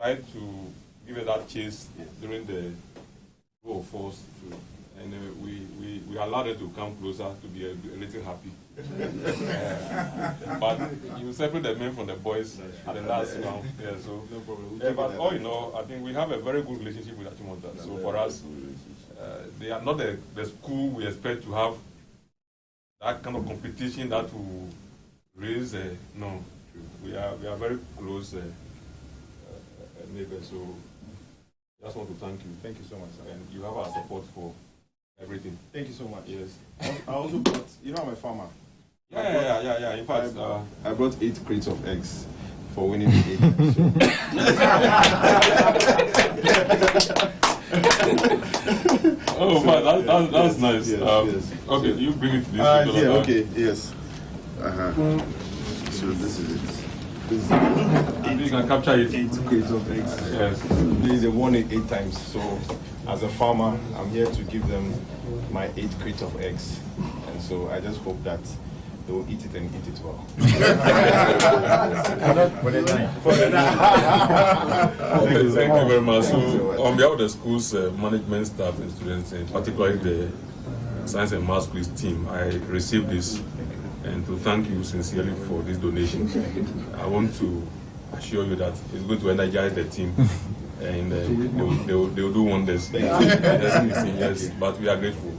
tried to give us that chase during the war of force, and we allowed it to come closer to be a little happy. But you separate the men from the boys at the last round. Yeah, so no problem. But all in all, I think we have a very good relationship with Achimota. So for us, they are not the school we expect to have that kind of competition that will raise. No, we are very close neighbors. So just want to thank you. Thank you so much, sir. And you have our support for everything. Thank you so much. Yes. I also brought, you know, I'm a farmer. Yeah. In fact, I brought 8 crates of eggs for winning the game. Oh, man, that's nice. Yes, yes. Okay, you bring it to this. Yeah, okay, yes. So this is it. You can capture it. 8 crates of eggs. Yes. They won it 8 times. So as a farmer, I'm here to give them my 8 crates of eggs. And so I just hope that they will eat it and eat it well. Thank you very much. So, on behalf of the school's management staff and students, and particularly the Science and Math Quiz team, I received this, and to thank you sincerely for this donation. I want to assure you that it's going to energize the team, and they will do wonders. Yes, but we are grateful.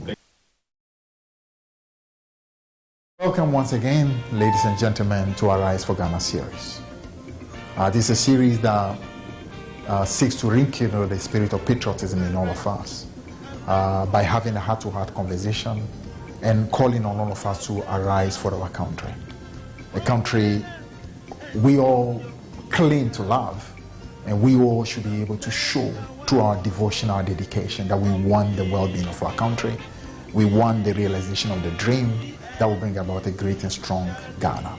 Welcome once again, ladies and gentlemen, to our Rise for Ghana series. This is a series that seeks to rekindle the spirit of patriotism in all of us by having a heart-to-heart conversation and calling on all of us to arise for our country. A country we all claim to love, and we all should be able to show through our devotion, our dedication, that we want the well-being of our country. We want the realization of the dream that will bring about a great and strong Ghana.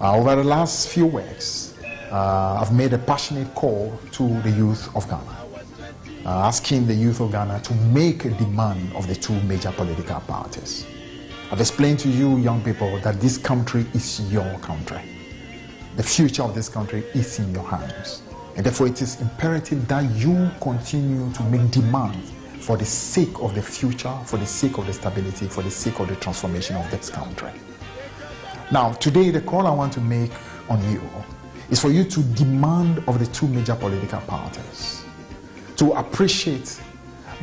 Over the last few weeks, I've made a passionate call to the youth of Ghana, asking the youth of Ghana to make a demand of the 2 major political parties. I've explained to you, young people, that this country is your country. The future of this country is in your hands. And therefore it is imperative that you continue to make demands for the sake of the future, for the sake of the stability, for the sake of the transformation of this country. Now, today the call I want to make on you is for you to demand of the 2 major political parties to appreciate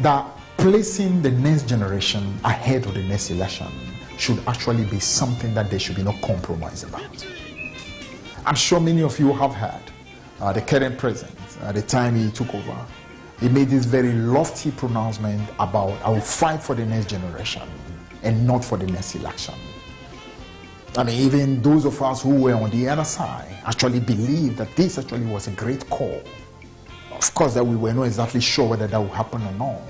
that placing the next generation ahead of the next election should actually be something that there should be no compromise about. I'm sure many of you have heard the current president, at the time he took over, he made this very lofty pronouncement about, I will fight for the next generation and not for the next election. I mean, even those of us who were on the other side actually believed that this actually was a great call. Of course, that we were not exactly sure whether that would happen or not.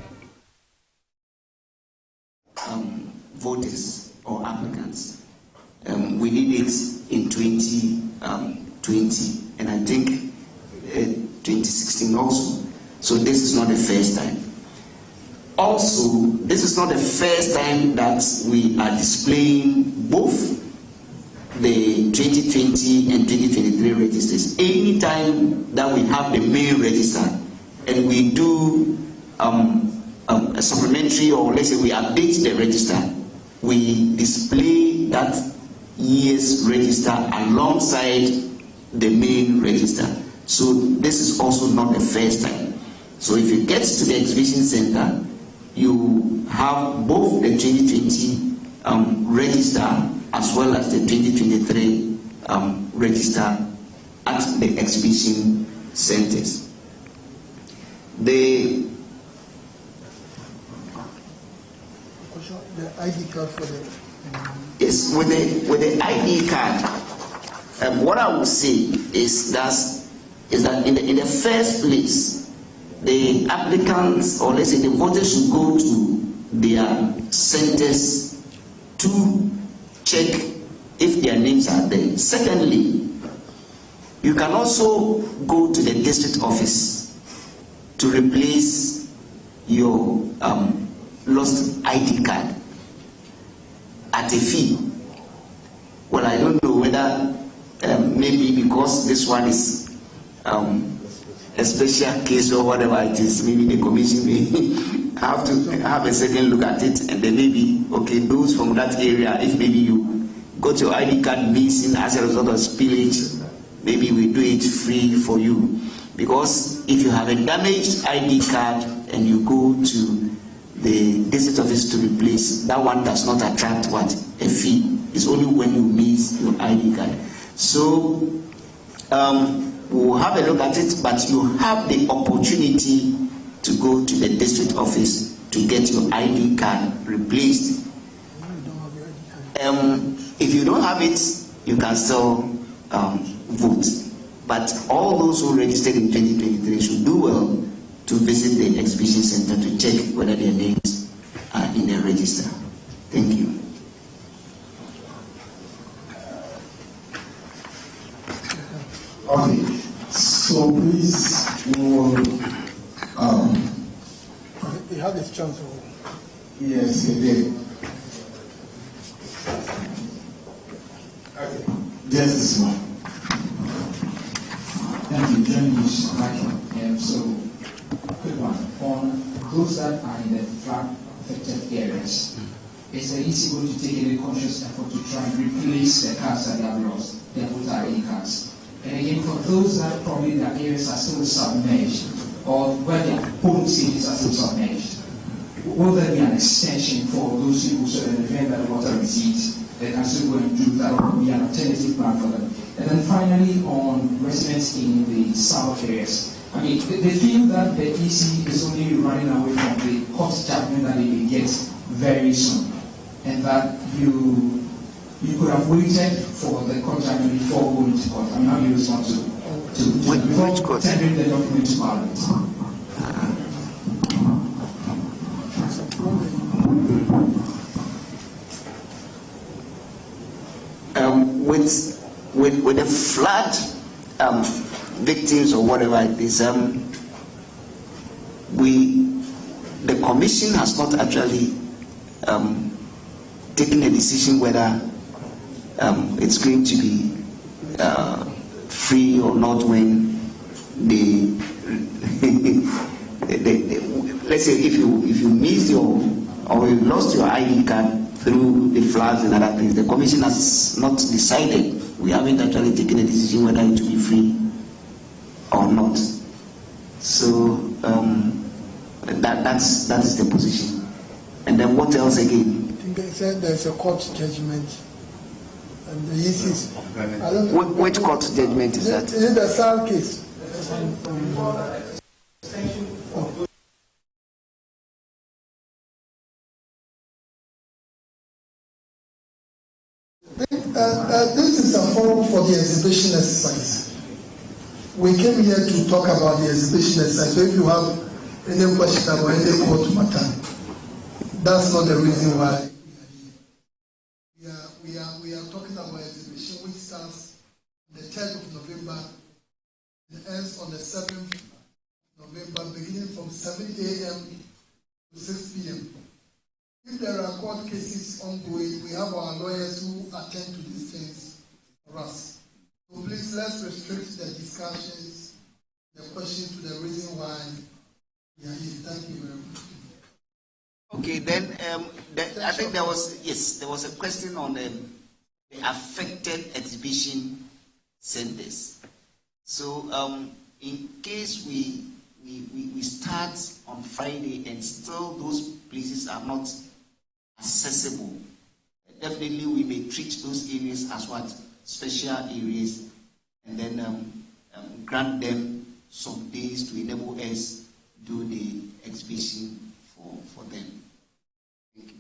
Voters or applicants, we did it in 2020, and I think 2016 also. So this is not the first time. Also, this is not the first time that we are displaying both the 2020 and 2023 registers. Anytime that we have the main register and we do a supplementary, or let's say we update the register, we display that year's register alongside the main register. So this is also not the first time. So if you get to the exhibition center, you have both the 2020 register as well as the 2023 register at the exhibition centers. The ID card for the yes, with the ID card, what I would say is that in the first place, the applicants, or let's say the voters, should go to their centers to check if their names are there. Secondly, you can also go to the district office to replace your lost ID card at a fee. Well, I don't know whether maybe because this one is a special case or whatever it is, maybe the commission may have to have a second look at it, and then maybe, okay, those from that area, if maybe you got your ID card missing as a result of spillage, maybe we do it free for you. Because if you have a damaged ID card and you go to the district office to replace, that one does not attract what? A fee. It's only when you miss your ID card. So we'll have a look at it, but you have the opportunity to go to the district office to get your ID card replaced. If you don't have it, you can still vote. But all those who registered in 2023 should do well to visit the exhibition center to check whether their names are in the register. Thank you. Okay, so please, we will. He had his chance. Yes, he did. Okay, just this one. Thank you very much. So, quick one. On those that are in the flood affected areas, is there easy going to take any conscious effort to try and replace the cars that they have lost, their voter ID cards? And again, for those that probably their areas are still submerged, or where their home cities are still submerged, will there be an extension for those people so that in the event that the water recedes, they can still go and do that, or be an alternative plan for them? And then finally, on residents in the south areas, I mean, they feel that the EC is only running away from the court judgment that they may get very soon, and that you could have waited for the court judgment before going to court. I mean, how do you respond to Which court? Tendering the document to Parliament? With the flood victims or whatever it is, the commission has not actually taken a decision whether it's going to be free or not when let's say if you missed or you lost your ID card through the floods and other things, the commission has not decided. We haven't actually taken a decision whether it will be free or not. So that is the position. And then what else again? I think they said there's a court judgment. And the issues. Which court judgment is that? Is it the SAL case? This is a forum for the exhibition exercise. We came here to talk about the exhibition exercise. So if you have any question about any court matter, that's not the reason why we are talking about exhibition which starts on the 3rd of November and ends on the 7th of November, beginning from 7 a.m. to 6 p.m. If there are court cases ongoing, we have our lawyers who attend to these things for us. So please, let's restrict the discussions, the questions to the reason why we are here. Thank you very much. Okay, then I think there was a question on the affected exhibition centers. So in case we start on Friday and still those places are not accessible, definitely we may treat those areas as what? Special areas, and then grant them some days to enable us do the exhibition for them. Thank you.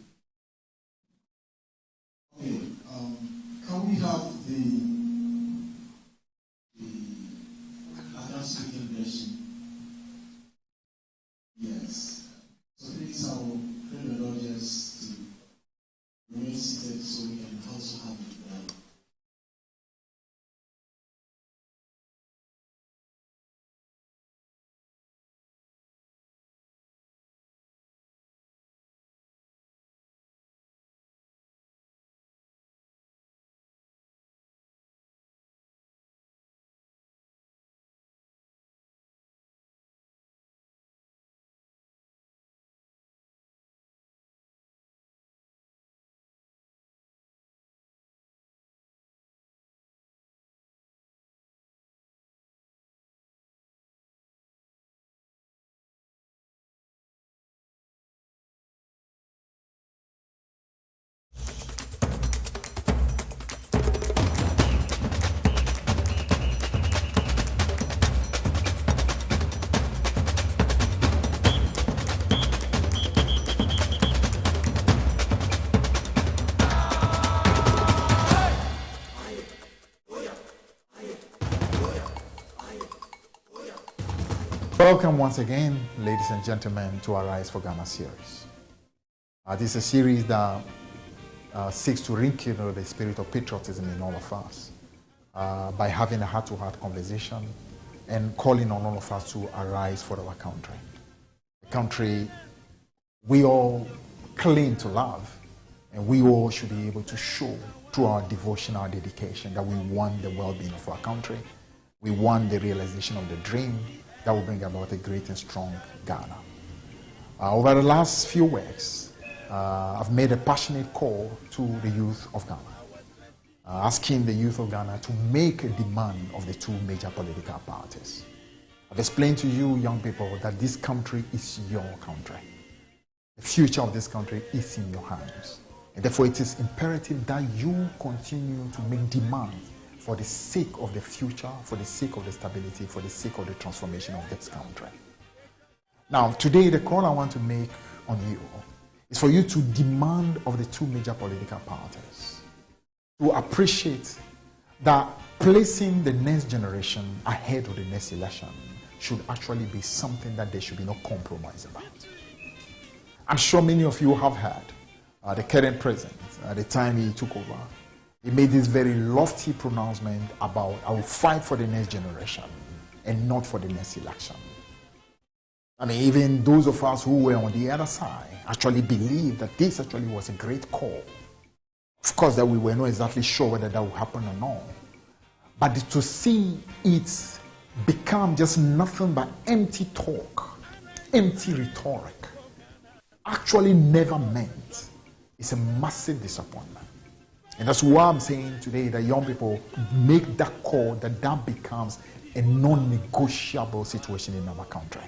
Okay, can we have the advanced speaking version? Yes. So please, I will pray the audience to remain seated so we can also have Welcome once again, ladies and gentlemen, to our Rise for Ghana series. This is a series that seeks to rekindle the spirit of patriotism in all of us by having a heart-to-heart conversation and calling on all of us to arise for our country. A country we all claim to love, and we all should be able to show through our devotion, our dedication, that we want the well-being of our country. We want the realization of the dream that will bring about a great and strong Ghana. Over the last few weeks, I've made a passionate call to the youth of Ghana, asking the youth of Ghana to make a demand of the two major political parties. I've explained to you, young people, that this country is your country. The future of this country is in your hands. And therefore, it is imperative that you continue to make demands for the sake of the future, for the sake of the stability, for the sake of the transformation of this country. Now, today, the call I want to make on you is for you to demand of the two major political parties to appreciate that placing the next generation ahead of the next election should actually be something that there should be no compromise about. I'm sure many of you have heard the current president, at the time he took over, he made this very lofty pronouncement about, I will fight for the next generation and not for the next election. I mean, even those of us who were on the other side actually believed that this actually was a great call. Of course, that we were not exactly sure whether that would happen or not. But to see it become just nothing but empty talk, empty rhetoric, actually never meant, is a massive disappointment. And that's why I'm saying today that young people make that call, that becomes a non-negotiable situation in our country.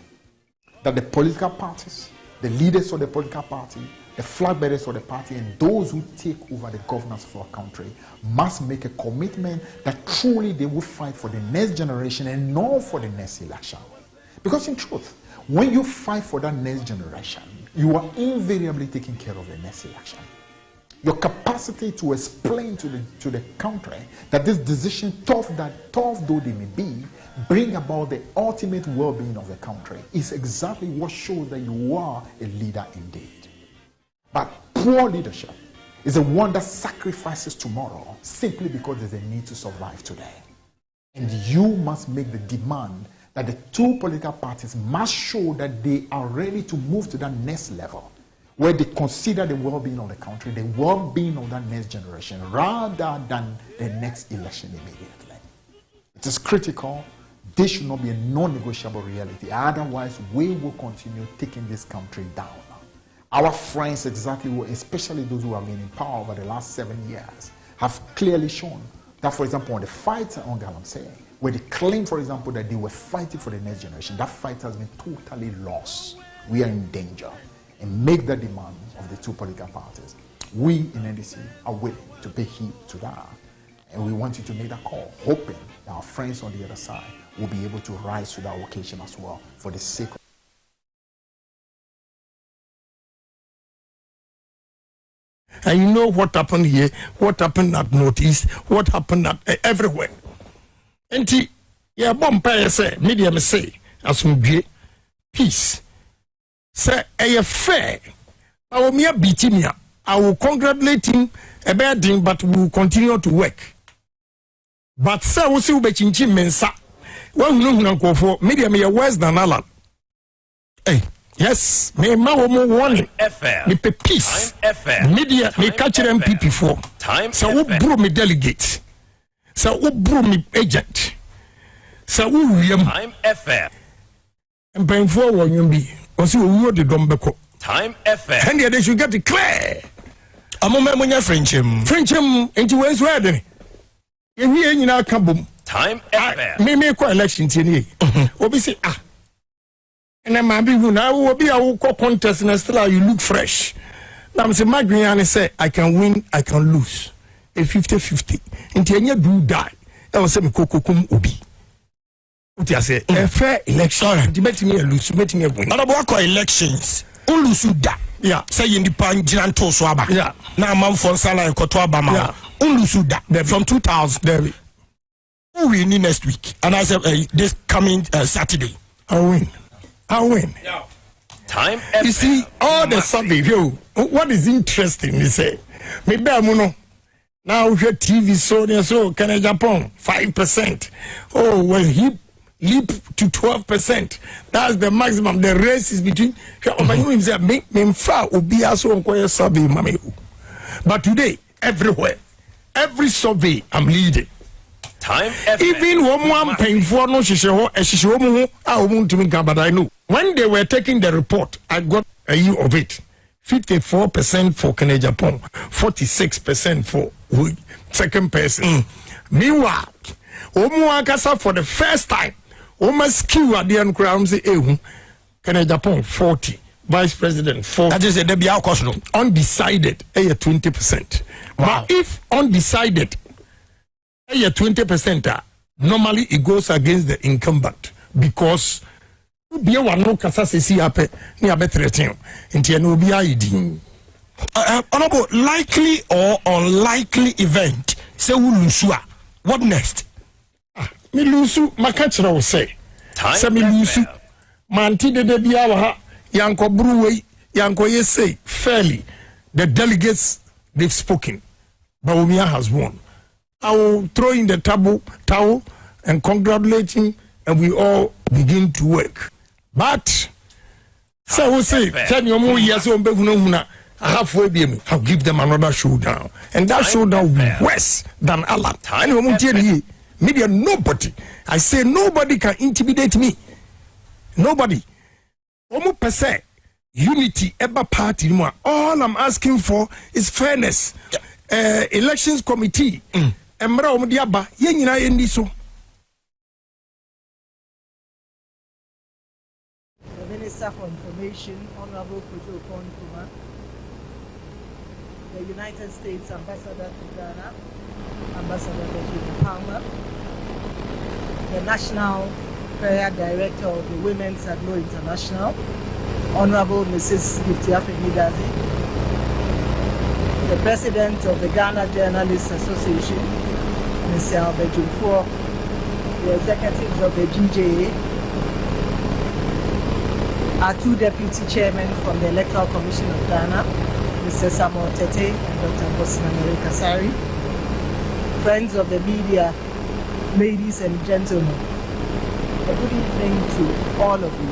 That the political parties, the leaders of the political party, the flag bearers of the party, and those who take over the governance of our country must make a commitment that truly they will fight for the next generation and not for the next election. Because in truth, when you fight for that next generation, you are invariably taking care of the next election. Your capacity to explain to the country that this decision, tough though they may be, bring about the ultimate well-being of the country is exactly what shows that you are a leader indeed. But poor leadership is the one that sacrifices tomorrow simply because there's a need to survive today. And you must make the demand that the two political parties must show that they are ready to move to that next level, where they consider the well-being of the country, the well-being of that next generation, rather than the next election immediately. It is critical. This should not be a non-negotiable reality. Otherwise, we will continue taking this country down. Our friends, especially those who have been in power over the last 7 years, have clearly shown that, for example, on the fight on Galamsey, where they claim, for example, that they were fighting for the next generation, that fight has been totally lost. We are in danger. And make the demand of the two political parties. We in NDC are willing to pay heed to that. And we want you to make that call, hoping that our friends on the other side will be able to rise to that occasion as well for the sake of. And you know what happened here, what happened at Northeast, what happened at everywhere. And yeah, Bompire say, medium say, as we peace. Say, a fair. I will mere beat him. I will congratulate him a bad thing, but we will continue to work. But say, we see Bechinchi Mensa. One look for medium a worse than Alan. Hey, yes, may more warning. Me pe peace. Media me catch them MPP for. So who brew me delegate? So who brew me agent? So who William? Time FM. And paying for one you be. Time FM. And they should get it clear. I'm a man Frencham into West Reading. And we ain't in our kabum. Time FM. Me quite election today. Obviously, and then my people now will be a contest and still you look fresh. Now I'm saying, Magriani say, I can win, I can lose. A 50-50. Until you do die, I will say, Kokum Ubi. What I say, a fair election, debate me a lose, make me a win. But about elections, Ulusuda. Yeah, say in the Panjiranto Swaba. Yeah, now I'm from Sala and Kotwabama. Yeah, Ulusuda from 2000. There who we need next week, and I said this coming Saturday. I'll win. Yeah. Time. You see, all the survey, what is interesting is maybe I'm now your TV so can I Japan 5%. Oh, when he leap to 12%. That's the maximum. The race is between. But today, everywhere, every survey, I'm leading. Time. Even one painful no but I know when they were taking the report, I got a year of it. 54% for Kenya Japan, 46% for second person. Meanwhile, Omuakasa for the first time, Omaskew at the end crown say Kenya Japan 40, Vice President 40. That is a debut cost. Undecided, 20%. Wow. But if undecided, 20%, normally it goes against the incumbent because honorable, likely or unlikely event. Say Ulusua. What next? Me lusu makachira will say. Say me lusu. Manti de biawa yanko bruwe yanko yese fairly. The delegates they've spoken. Bawumia has won. I will throw in the towel and congratulate him, and we all begin to work. But so we say, tell me more years on halfway be I'll give them another showdown, and that showdown will be worse than Allah. Media, nobody. I say nobody can intimidate me. Nobody. Almost per se unity ever party. All I'm asking for is fairness. Elections committee. The Minister for Information, Honorable Kujo Konkuma, the United States Ambassador to Ghana, Ambassador Virginia Palmer, the National Prayer Director of the Women's at Law International, Honorable Mrs. Giftiafe Midazi, the President of the Ghana Journalists Association, Mr. Albert Jumfor, the executives of the GJA, our two deputy chairmen from the Electoral Commission of Ghana, Mr. Samuel Tete and Dr. Bosman Kasari, friends of the media, ladies and gentlemen, a good evening to all of you.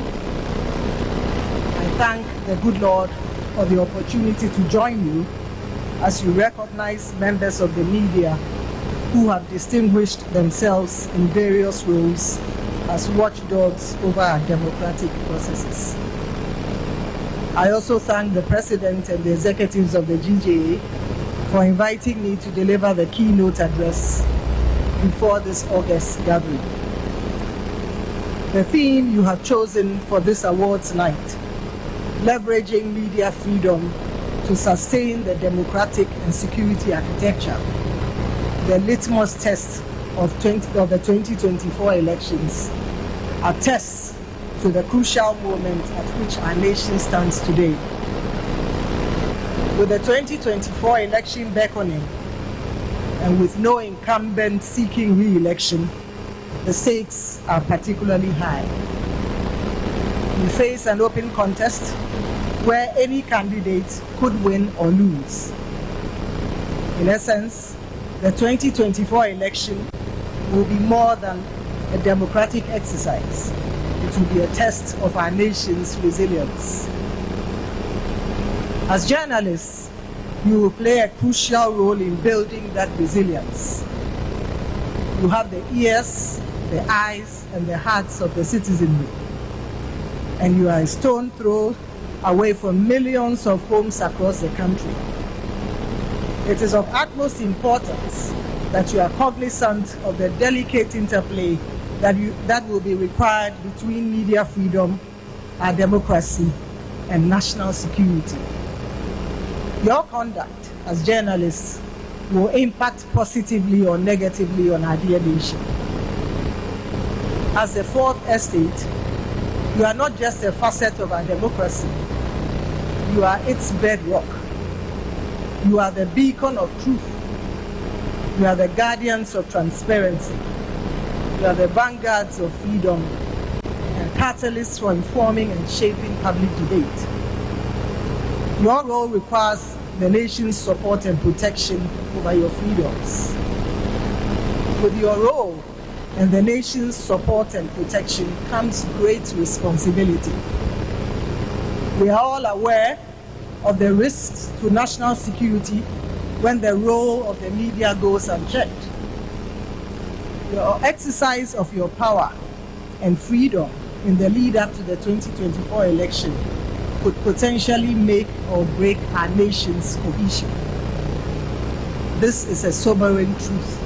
I thank the good Lord for the opportunity to join you as you recognize members of the media who have distinguished themselves in various roles as watchdogs over our democratic processes. I also thank the President and the executives of the GJA for inviting me to deliver the keynote address before this August gathering. The theme you have chosen for this awards night, leveraging media freedom to sustain the democratic and security architecture, the litmus test of the 2024 elections, attests to the crucial moment at which our nation stands today. With the 2024 election beckoning, and with no incumbent seeking re-election, the stakes are particularly high. We face an open contest where any candidate could win or lose. In essence, the 2024 election will be more than a democratic exercise. It will be a test of our nation's resilience. As journalists, you will play a crucial role in building that resilience. You have the ears, the eyes, and the hearts of the citizenry. And you are a stone throw away from millions of homes across the country. It is of utmost importance that you are cognizant of the delicate interplay that will be required between media freedom, our democracy, and national security. Your conduct as journalists will impact positively or negatively on our dear nation. As the fourth estate, you are not just a facet of our democracy, you are its bedrock. You are the beacon of truth. You are the guardians of transparency. You are the vanguards of freedom. And catalyst for informing and shaping public debate. Your role requires the nation's support and protection over your freedoms. With your role and the nation's support and protection comes great responsibility. We are all aware of the risks to national security when the role of the media goes unchecked. Your exercise of your power and freedom in the lead up to the 2024 election could potentially make or break our nation's cohesion. This is a sobering truth.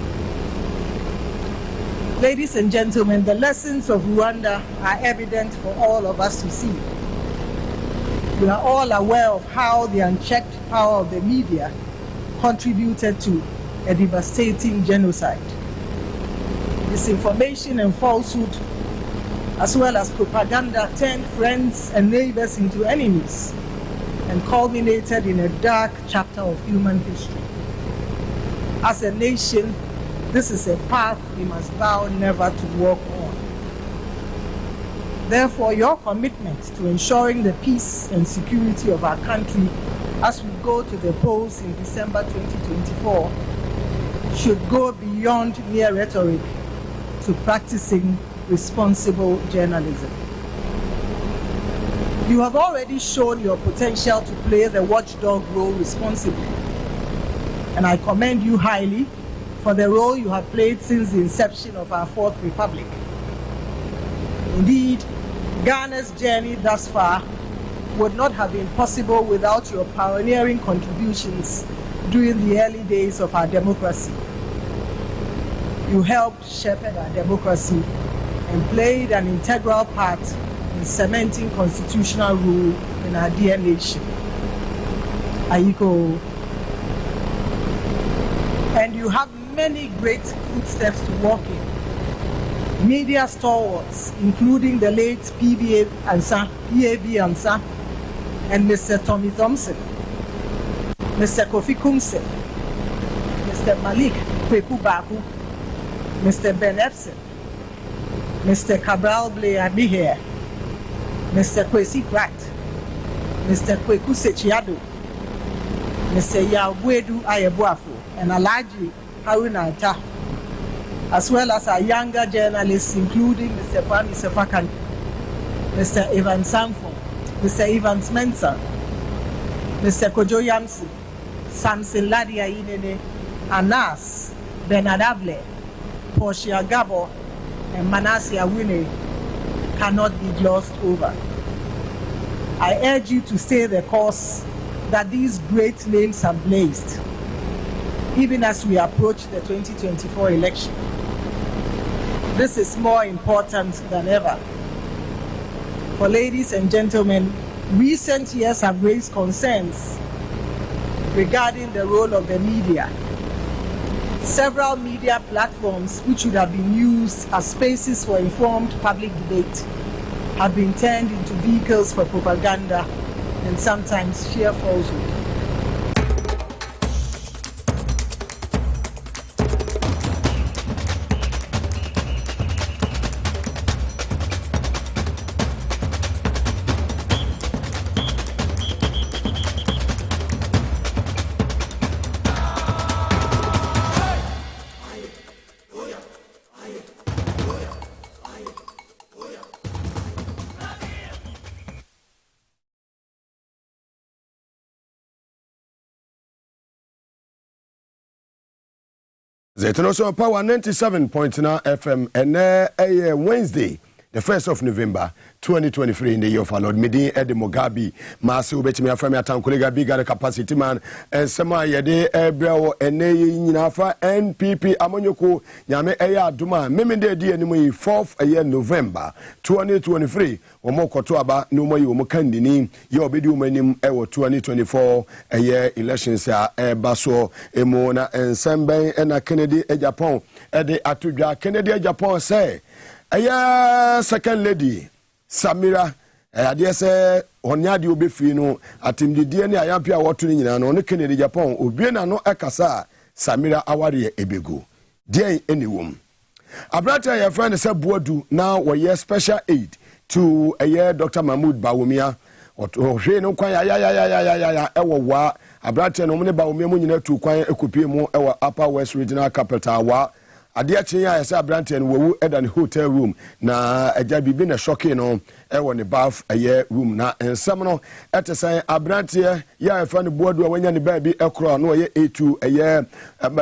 Ladies and gentlemen, the lessons of Rwanda are evident for all of us to see. We are all aware of how the unchecked power of the media contributed to a devastating genocide. Disinformation and falsehood, as well as propaganda, turned friends and neighbors into enemies and culminated in a dark chapter of human history. As a nation, this is a path we must vow never to walk on. Therefore, your commitment to ensuring the peace and security of our country as we go to the polls in December 2024 should go beyond mere rhetoric to practicing responsible journalism. You have already shown your potential to play the watchdog role responsibly, and I commend you highly for the role you have played since the inception of our Fourth Republic. Indeed, Ghana's journey thus far would not have been possible without your pioneering contributions during the early days of our democracy. You helped shepherd our democracy and played an integral part in cementing constitutional rule in our dear nation. Ayiko. And you have many great footsteps to walk in. Media stalwarts, including the late PBA Ansa, PAB Ansa, and Mr. Tommy Thompson, Mr. Kofi Kumse, Mr. Malik Kweku Baku, Mr. Ben Epson, Mr. Cabral Blair Biher, Mr. Kwesi Pratt, Mr. Kweku Sechiado, Mr. Yawwedu Ayeboafo, and Alaji Haruna Ata, as well as our younger journalists, including Mr. Kwame Sefakan, Mr. Evan Sanford, Mr. Evans Mensah, Mr. Kojo Yamsi, Samson Ladia Inene, Anas, Bernard Able, Portia Gabo, and Manasseh Awine cannot be glossed over. I urge you to stay the course that these great names have blazed, even as we approach the 2024 election. This is more important than ever. For ladies and gentlemen, recent years have raised concerns regarding the role of the media. Several media platforms which should have been used as spaces for informed public debate have been turned into vehicles for propaganda and sometimes sheer falsehood. Zetonoso Power 97.9 FM and Wednesday, the 1st of November 2023 in the year of our Lord. Midi Edi Mugabe Maase ubetimi afami atan kolega bigger capacity man and sama yede ebrewo ene nyinafa NPP amonyoko nyame eya aduma memende di animu 4th year November 2023 omo koto aba no moyi omo kandini ye obedi omanim ewo 2024 year elections a baso emo na ensemben ena Kennedy Japan ede atudwa Kennedy Japan say aya second lady Samira ade se onyade obefi no atimdidie ne ayampia woto ni nyina no ne Kennedy Japan obie na no ekasa Samira aware ebego die eniwom abrata ya friend se boadu na wo ye special aid to Dr. Mahmoud Bawumia ɔhwɛ no kwan ya ɛwɔ wa abrante no ne Bawumia mu nyina tu kwan ekopie mu ɛwɔ Upper West Regional Capital wa adeɛ kyen ya yɛsɛ abrante no wɔwu ɛda ne hotel room na agya bibi na shocking no ɛwɔ ne bath room na nsɛm no ɛte sɛ abrante ya ɛfa ne boadu a wanya ne baabi ɛkorɔ no ɔyɛ A2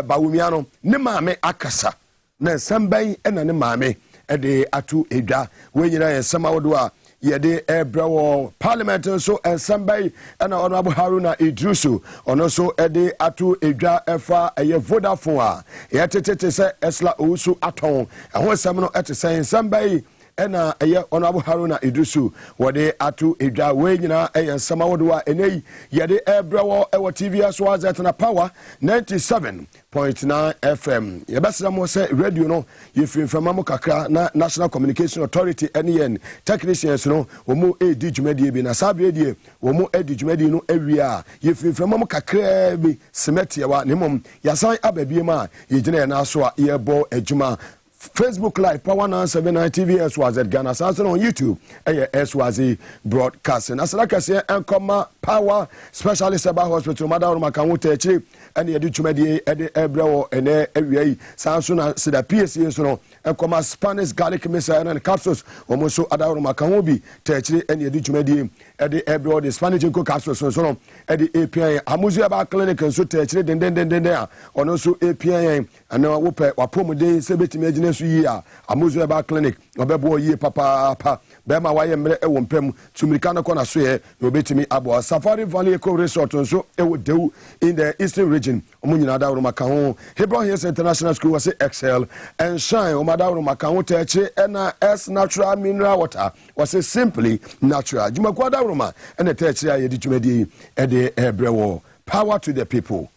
Bawumia no ne maame akasa na nsɛm bɛn ɛna ne maame ɛde ato edwa wɔn nyinaa yɛ nsɛm ahodoɔ a yɛde ɛbrɛ wɔ parliament nso nsɛm bɛn ɛna ɔno Haruna Idrisu ɔno nso ɛde ato edwa ɛfa Vodafone a yɛtetete sɛ ɛsla owusu atɔn ɛho nsɛm no ɛte sɛ nsɛm bɛn ɛna ɔno Haruna Idrisu wɔde ato edwa wɔn nyinaa ɛyɛ nsɛm ahodoɔ a ɛnɛ yɛde ɛbrɛ wɔ ɛwɔ TV so azɛtena power 97.9 FM. Yɛbɛsrɛ mo sɛ radio no yɛfimfama mo kakra na National Communication Authority NEN technicians no wɔn edi dwumadie bi na saa bere die wɔn edi dwumadie no awie a yɛfimfama mo kakra bi semetiawa ne mom yasan ababie ma yɛgyina yɛn aso a yɛbɔ adwuma Facebook Live Power 979 TV SWAZ Ghana Sanson on YouTube SWAZ broadcasting asrakase enkoma Power Specialist Eba Hospital Madam Makawo Techi ene yedi twumadi ede ebrewo ene awiai sanso na sida PSC so no enkoma Spanish garlic mixer and capsules omoso adawro makawo bi Techi ene yedi twumadi ede ebrewo the Spanish inco capsules so no ede API amuzu eba clinic so Techi den a ono so API ana wope wapomuden se betimi agine so yi a amuzu eba clinic obebo yi papa bema waye mre ewo mpem tumirika no kona so ye obetimi abo Safari Valley Eco Resort nso ewo dew in the eastern region omunyina dawro makaho Hebron Hills International School was excel and shine omadawro makaho Techi ena S natural mineral water was simply natural jumakwa dawro ma ena Techi ayedi dwumadi ede ebrewo power to the people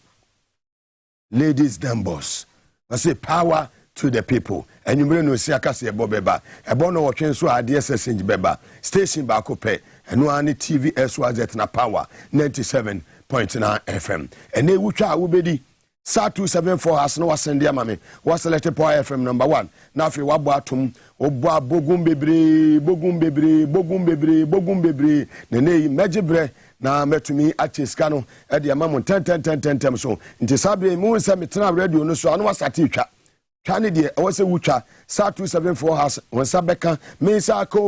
ladies them boss I say power to the people and you no see akase ebo beba ebo no wotwen so ade SSNG beba station ba ko pe eno ani TV SWAZ na power 97.9 FM and e wutwa a wobedi sa 274 has no wasende amame was selected power FM number 1 na afi wabo atom obo abogum bebre ne nei megibre na metumi acheska no e de amamo 10 so nti sabre mu nsa metena radio no so ano wasate twa twane de awose wutwa sa 274 has wonsa beka mesako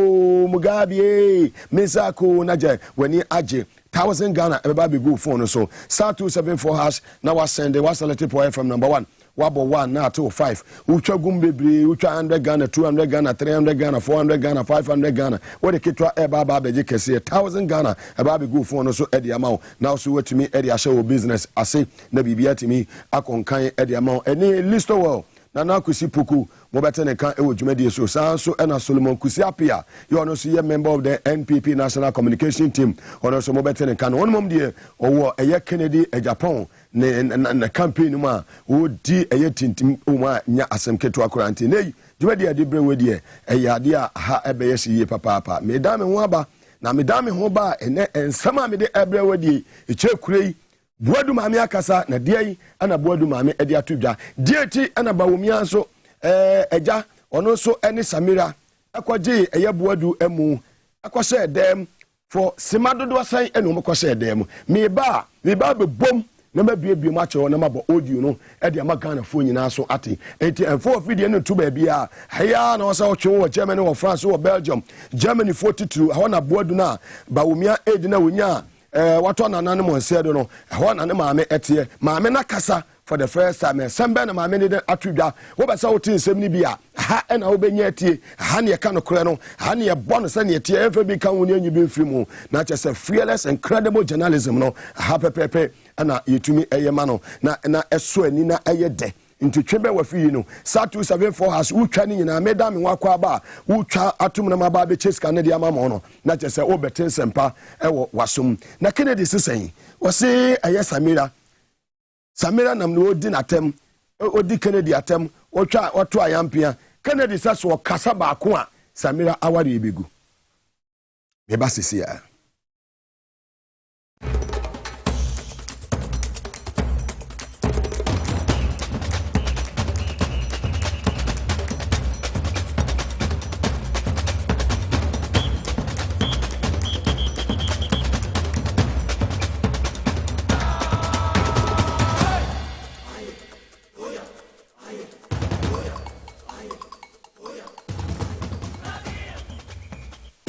Mugabe mesako naje wani aje 1000 Ghana ebeba be go phone so sa 274 has na wasende waselect point from number 1 wabo 1 na to 5 utwa gum bebre utwa 100 Ghana 200 Ghana 300 Ghana 400 Ghana 500 Ghana wode ketwa eba ba beje kese 1000 Ghana eba be go phone so e de amount now so wetumi e de ahye business ase na bibia timi akonkan e de amount eni list well na kusi puku mo betene kan ewo dwumadi so sanso ena Solomon Kusi apia you ono so ye member of the NPP National Communication Team ono so mo betene kan ono mom de owo eye Kennedy Japan ne campaign mu a wo di eye tintim o ma nya asemketo akoranti nei dwumadi ade brewe de eye ade a ha ebe ye siye papa me da me ho aba na me da me ho ba ene ensama me de ebrewe de eche kurei buadu maame akasa na diai ana buadu maame ede atodwa dieti ana Bawumia so eja ono so ene Samira akwaje eye buadu emu akwahye edem for simadodo asan ene o kwahye edem me ba be bom na mabie ma che na mabo audio no ede amagana fo nyina so ate enti enfo video no to ba bia haya na wasa otwe wo Germany wo France wo Belgium Germany 42 ho na buadu na Bawumia edi na wonya wato na nane mo nsedo no ho na ne maame etie maame na kasa for the first time sembe na maame ne atudwa wo be sa wo tin nsem ni bia ha na wo benya etie ha ne ka no kore no ha ne bon se ne etie efe bi kan woni anyi bi mfiri mu na che se fearless incredible journalism no ha pepepe ana yetumi eyema no na eso ani na eyede nti twebe wafi no sa 274 has utwa ni nyina meda me wakwa aba utwa atum na maba be cheska ne dia mama no na che se obetin sempa ewo wasom na Kennedy sesen wose aye Samira nam no odi natem odi Kennedy atem otwa oto ayampia Kennedy saso kasa ba ko a Samira aware ebegu me ba sisi ya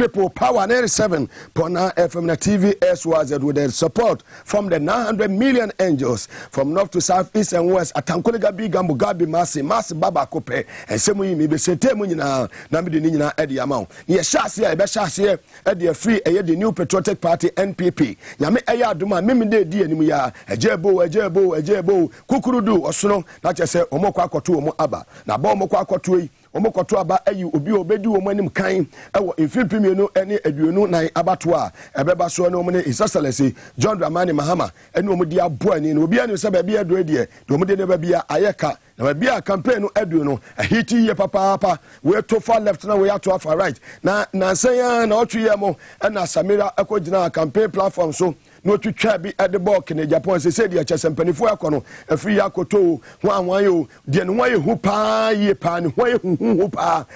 people, Power 97.9 FM na TV SYZ with the support from the 900 million angels from north to south, east and west. Atankolega biga Mugabe Maase baba kope. And semu yimi be sete mu nyina na me de ni nyina edi amount. Ye shase e be shase e de free e the new patriotic party NPP. Nyame eya aduma meme de di animu ya ejebo kukurudu osono na chese omokwa akoto omo aba. Na ba omokwa akoto yi omokoto aba ayi obi obedi wo manim kan ewo mfipimienu ene aduonu nan abato a ebeba so ne omne isasalesi John Dramani Mahama ene omdi aboani no obi anu se ba bia do de omde ne ba bia ayeka na ba bia campaign no aduonu ahiti ye papa we to far left na we to far right na nsan na otwe ye mo na Samira akogina campaign platform so no twitwa bi at the bulk in Japan say the chesempanifo akono afri akoto ho anwan de no waye hu pa ye pa ne waye hu pa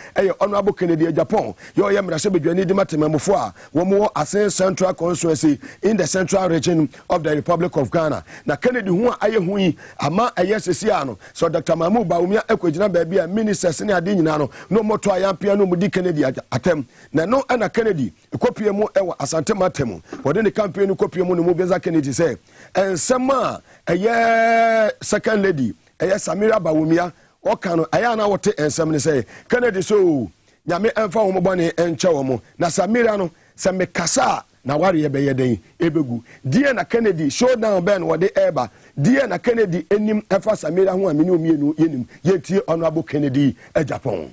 honorable Kennedy Japan yo ye mrase bedwani de matemamfo a wo mo Asen Central Constituency in the central region of the Republic of Ghana na Kennedy hu aye hu yi ama ayesesi ano so Dr. Mamu Baumia ekogina ba bia ministers ne ade nyina no moto ayampia no mudi Kennedy atem na no ana Kennedy ekopie mu ewa Asante Matemu wode ne campaign kopie mu no Mugabe Kennedy say ensema eye second lady eye Samira Bawumia okano aya na wote ensem ne say Kennedy so nyame emfa wo bone enche wo mo na Samira no se me kasa na ware ye beye den ebegu die na Kennedy showdown ben wode eba die na Kennedy enim efa Samira ho ameni omienu yenim yetie honorable Kennedy Japan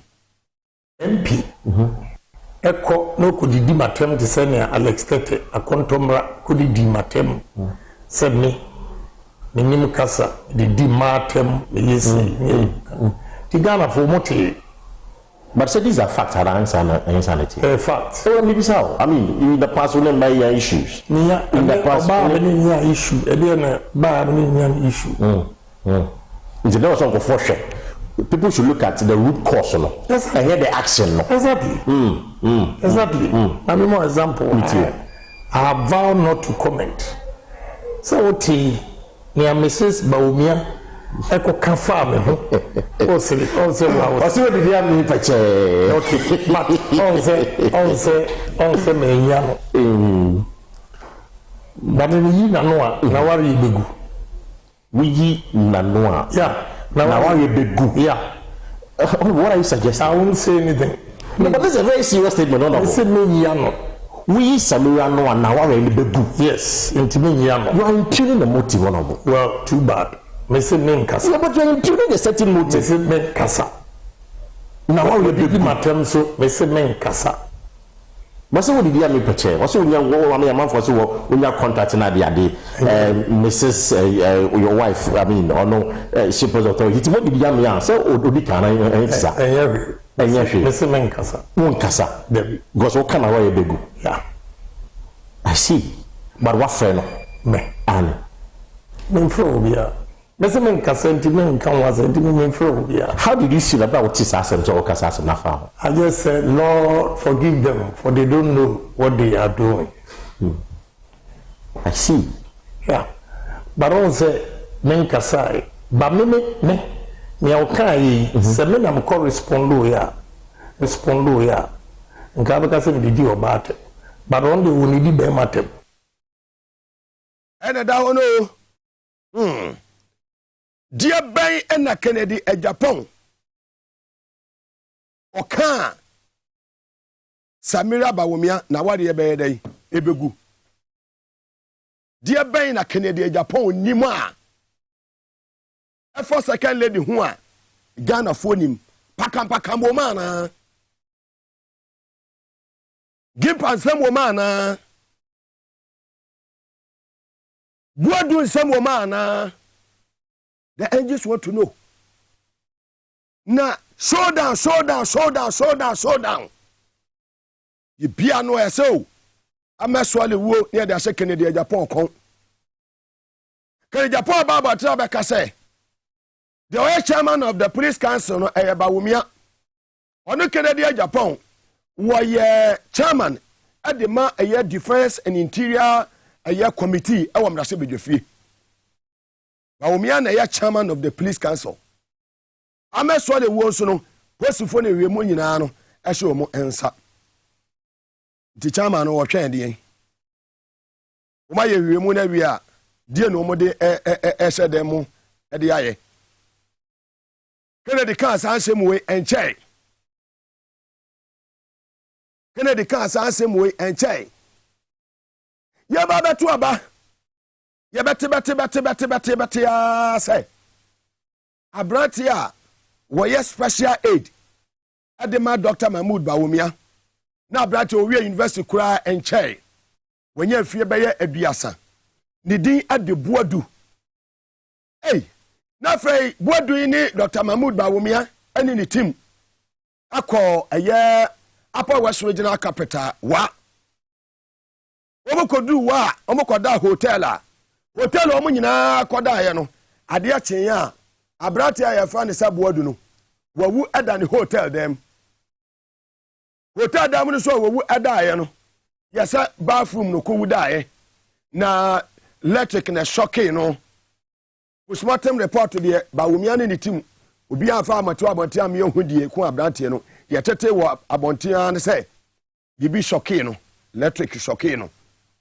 MP Eko no kudi di matem de sene Alex Tete akontomra kudi di matem se me nim kasa di matem yesi ti Ghana for mote but say these are facts and insanity facts so maybe so I mean in the past when my issues in the past when issue e dey na ba no issue it's there was some for sure. People should look at the root cause, no? Yes, and hear the action, no? Exactly. Exactly. I mean, more example. I vow not to comment. So, what near Mrs. Baumia, I could confirm me. Also, what did you have me touch? Okay, but also, me, but in Yanoa, now are you big? We Nanoa. Yeah. Now you be good. Yeah. What are you suggesting? I won't say anything. No, but this is a very serious statement. No, we Samira no and now are be good. Yes. Into me, you are impugning the motive, honorable. Well, too bad. Mr. Menkasa. Yeah, but you are impugning a certain motive. Mr. Menkasa. Now you be my term, so Mr. Menkasa. What's what did you have picture? What's when you man for so when you contact na dia Mrs. Your wife, I mean, or no, she was authority. What did you have me say odi kana ensa? Mr. Menkasa. Menkasa. Because what kind of way be go? Yeah. I see. But what friend? Me. And Memphobia. Mr. Menkasa intimate can was intimate phobia. How did you see about this assembly or Casas Nafa? I just said, Lord, forgive them, for they don't know what they are doing. I see. Yeah. But also, Menkasa, but me, okay, seven am correspond lawyer, and Kabaka did you about it. But only when you be matter. And I don't know. Dear Bay and Kennedy at Japan. Oka Samira Bawumia na wadi ebede ebegu. Dear Bay na Kennedy at Japan nima. E for second lady huwa Ghana phonim pakam womana. Give us some womana. What do some womana? The angels want to know. Now, showdown. You be a no so. I'm a swally woe near the second day Japan. Can Japan Baba Trabeka say? The old chairman of the police council, Bawumia, on the Canadian Japan, was chairman at the year defense and interior a year committee. I want to say with you. Bawumia na ya chairman of the police council. Ame so de wo so no, posifo na wiemu nyina no ehye omo ensa. Ti chama no wɔtwɛn deɛ. Woma yɛ wiemu na wi a die no mo de ɛhyɛ dem mo de ayɛ. Kennedy kan san sɛm we enkyɛn. Kennedy kan san sɛm we enkyɛn. Yɛ ba beto aba. Yɛ bete ya sɛ. Abrante a wɔyɛ special aid. Adema Dr. Mahmoud Bawumia. Na abrante owie university kura enkyɛn. Wɔnyɛ fie bɛyɛ aduasa. Ne din ade Buadu. Na afei Buadu ni Dr. Mahmoud Bawumia ɛne ne team akɔ ɛyɛ Upper West Regional Capital wa. Omokodu wa, omokoda hotel a. Hotel omo nyina koda ayɛ no. Ade akyen a abrate a yɛfa ne sa Buadu no. Wawu ɛda ne hotel dem. Hotel dam no so wawu ɛda ayɛ no. Yɛsɛ bathroom no kowu da ayɛ. Na electric na shocking no. Postmortem report de Bawumia ne team obi afa amato abonte am ye hudie ku abrante no yetete wo abonte an sɛ bibi shocking no electric shocking no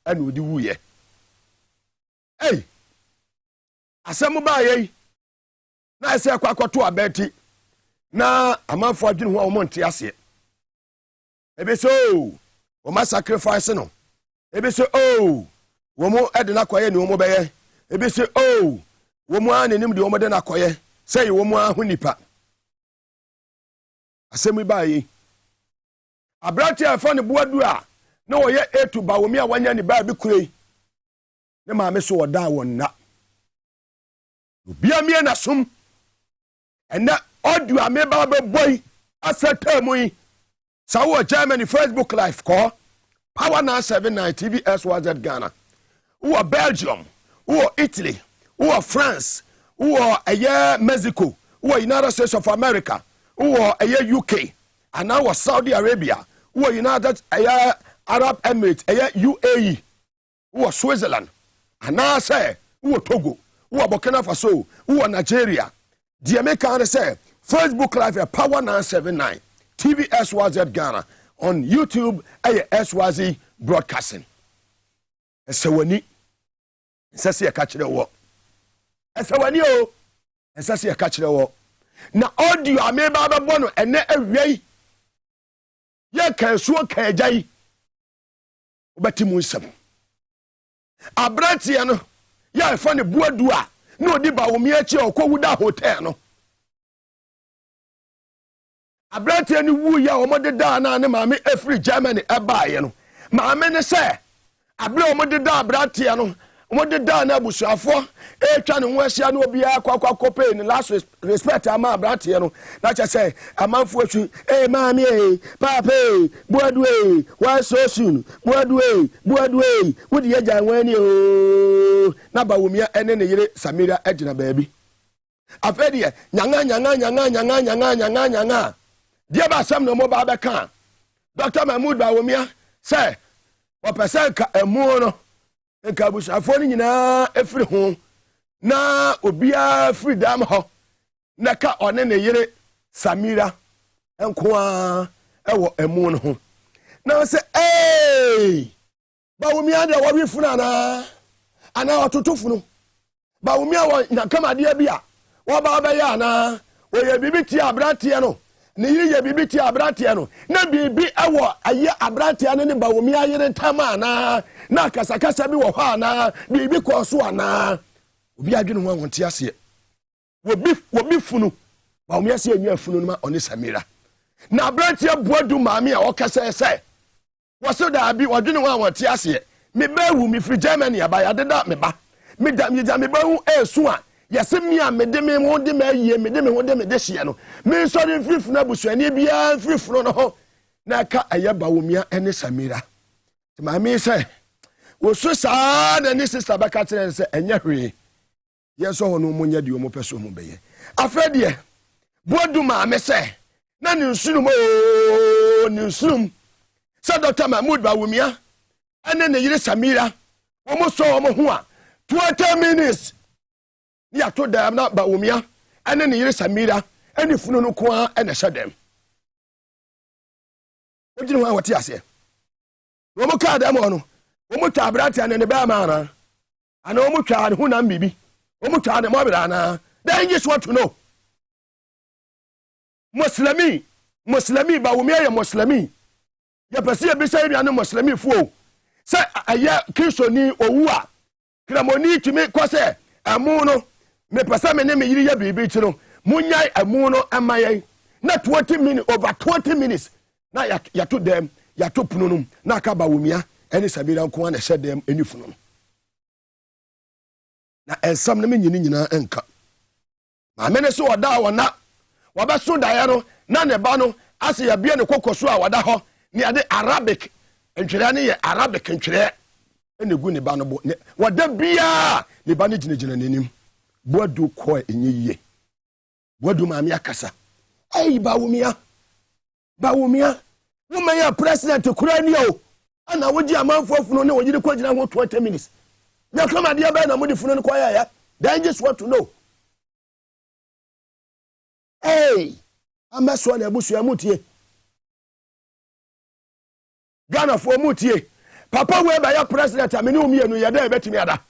ana odi wuye asɛm ba yɛ na ɛsɛ kwakoto abati na amanfo adwene ho a wo nte ase ebe so wo ma sacrifice no ebe so wo mo ede na koye ne wo mo bɛyɛ ebe so womu anenim de omode na koye say womu ahu nipa asemi bayi abrante afa ne Buadu a na wo ye etu ba wo mi a wanya ne ba bi kurei ne ma me so oda wonna obia mi na sum ena odu a me ba be boy asata mu yi sa wo Germany Facebook live call Power 979 TVSYZ Ghana wo Belgium wo Italy who France, who are Mexico, who are United States of America, who are UK, and now Saudi Arabia, who are United Arab Emirates, UAE, who are Switzerland, and now say who are Togo, who are Burkina Faso, who are Nigeria. The American say Facebook Live at Power 979, TVSYZ Ghana, on YouTube, SYZ Broadcasting. So when you catch the work. Esawani o esase ka kire wo na audio ameba babo no ene awiei ye kan suo kan agyan obati mu nsem abrante no ye fa ne Buadu a na odi Bawumia achi okowu da hotel no abrante ni wu ya omode da na ne maame afri Germany ebaaye no maame ne se abre omode da abrante no omode da na busuafo twa ne ho ahia na obi akwa pay ne last respect ama abrante no na cha say amanfo atwu maame papa Buadu why so soon Buadu wodi ye janwani o na Bawumia ene ne yire Samira agina baabi afedi nyanga dia ba sam no mo ba be kan Dr. Mahmoud Bawumia say opese ka emu no nka busuafo ni nyina efiri ho na obia freedom ho na ka one ne yire Samira enko a ewo emu no ho na se Bawumia de wo wifuna na ana ototofunu Bawumia wo nyakama de bia wo ba ba ya na wo ye bibiti abrante no ne yiri ye bibiti abrante no na bibi ewo aye abrante ne Bawumia yire ntama na kasakasa bi wo ha na bibi ko so ana obi adwene ho ahonte ase wobi funu Bawumia se enyu afunu no ma one Samira na abrante Buadu maame a okasa ese wo so da bi odwene ho ahonte ase me ba wu mi free Germany abaya deda me ba me da me ba hu esu a yese mi a me de me ho de me aye me de me ho de me de hye no me so de frifunu abusuani bia frifunu no ho na ka aye Bawumia ene Samira maame se wo so saa na ni sister baka tere se enye hwe yeso ho no munya de omo peso mo beye afrede Buadu maame se na ni nsunum ni nsum se Dr. Mahmoud Bawumia ene ne yire Samira omo so omo ho a 20 minutes ni ato da na Bawumia ene ne yire Samira ene funu no ko a ene hyedem ojiri ho a wote ase Omo ka dem ono. Omo twa abrate ne ba ma na. Ana omo twa ne hu na mbibi. Omo twa ne mo bra na. Then just want to know. Muslimi ba wo me ya muslimi. Ya pese be say ya no muslimi fu. Say aya Kristoni owu a. Kramoni tumi kwase amu no. Me pese me ne me yiri ya bibi ti no. Munyai amu no amaye. Na 20 minutes over 20 minutes. Na ya to them, ya to pununum. Na ka ba wo mia ene sabira nko na hye dem eni funu. Na ensam ne me nyina enka. Ma me ne so oda wona. Waba so da ya no na ne ba no ase ya bia ne kokoso a wada ho ne ade Arabic ntwere ne ye Arabic ntwere ene gu ne ba no bo wada bia ne ba ne gyina nanim boadu ko enye yie boadu ma me akasa ai ba wo mia wo ma ya president kura ni o ana woji amanfo funu ne woji ko gyina ho 20 minutes na kama dia ba na mo di funu ne kwa ya then just want to know. Hey, amaso na abusu amutie. Ghana for mutie. Papa we ba ya president amene umienu ya da betimi ada.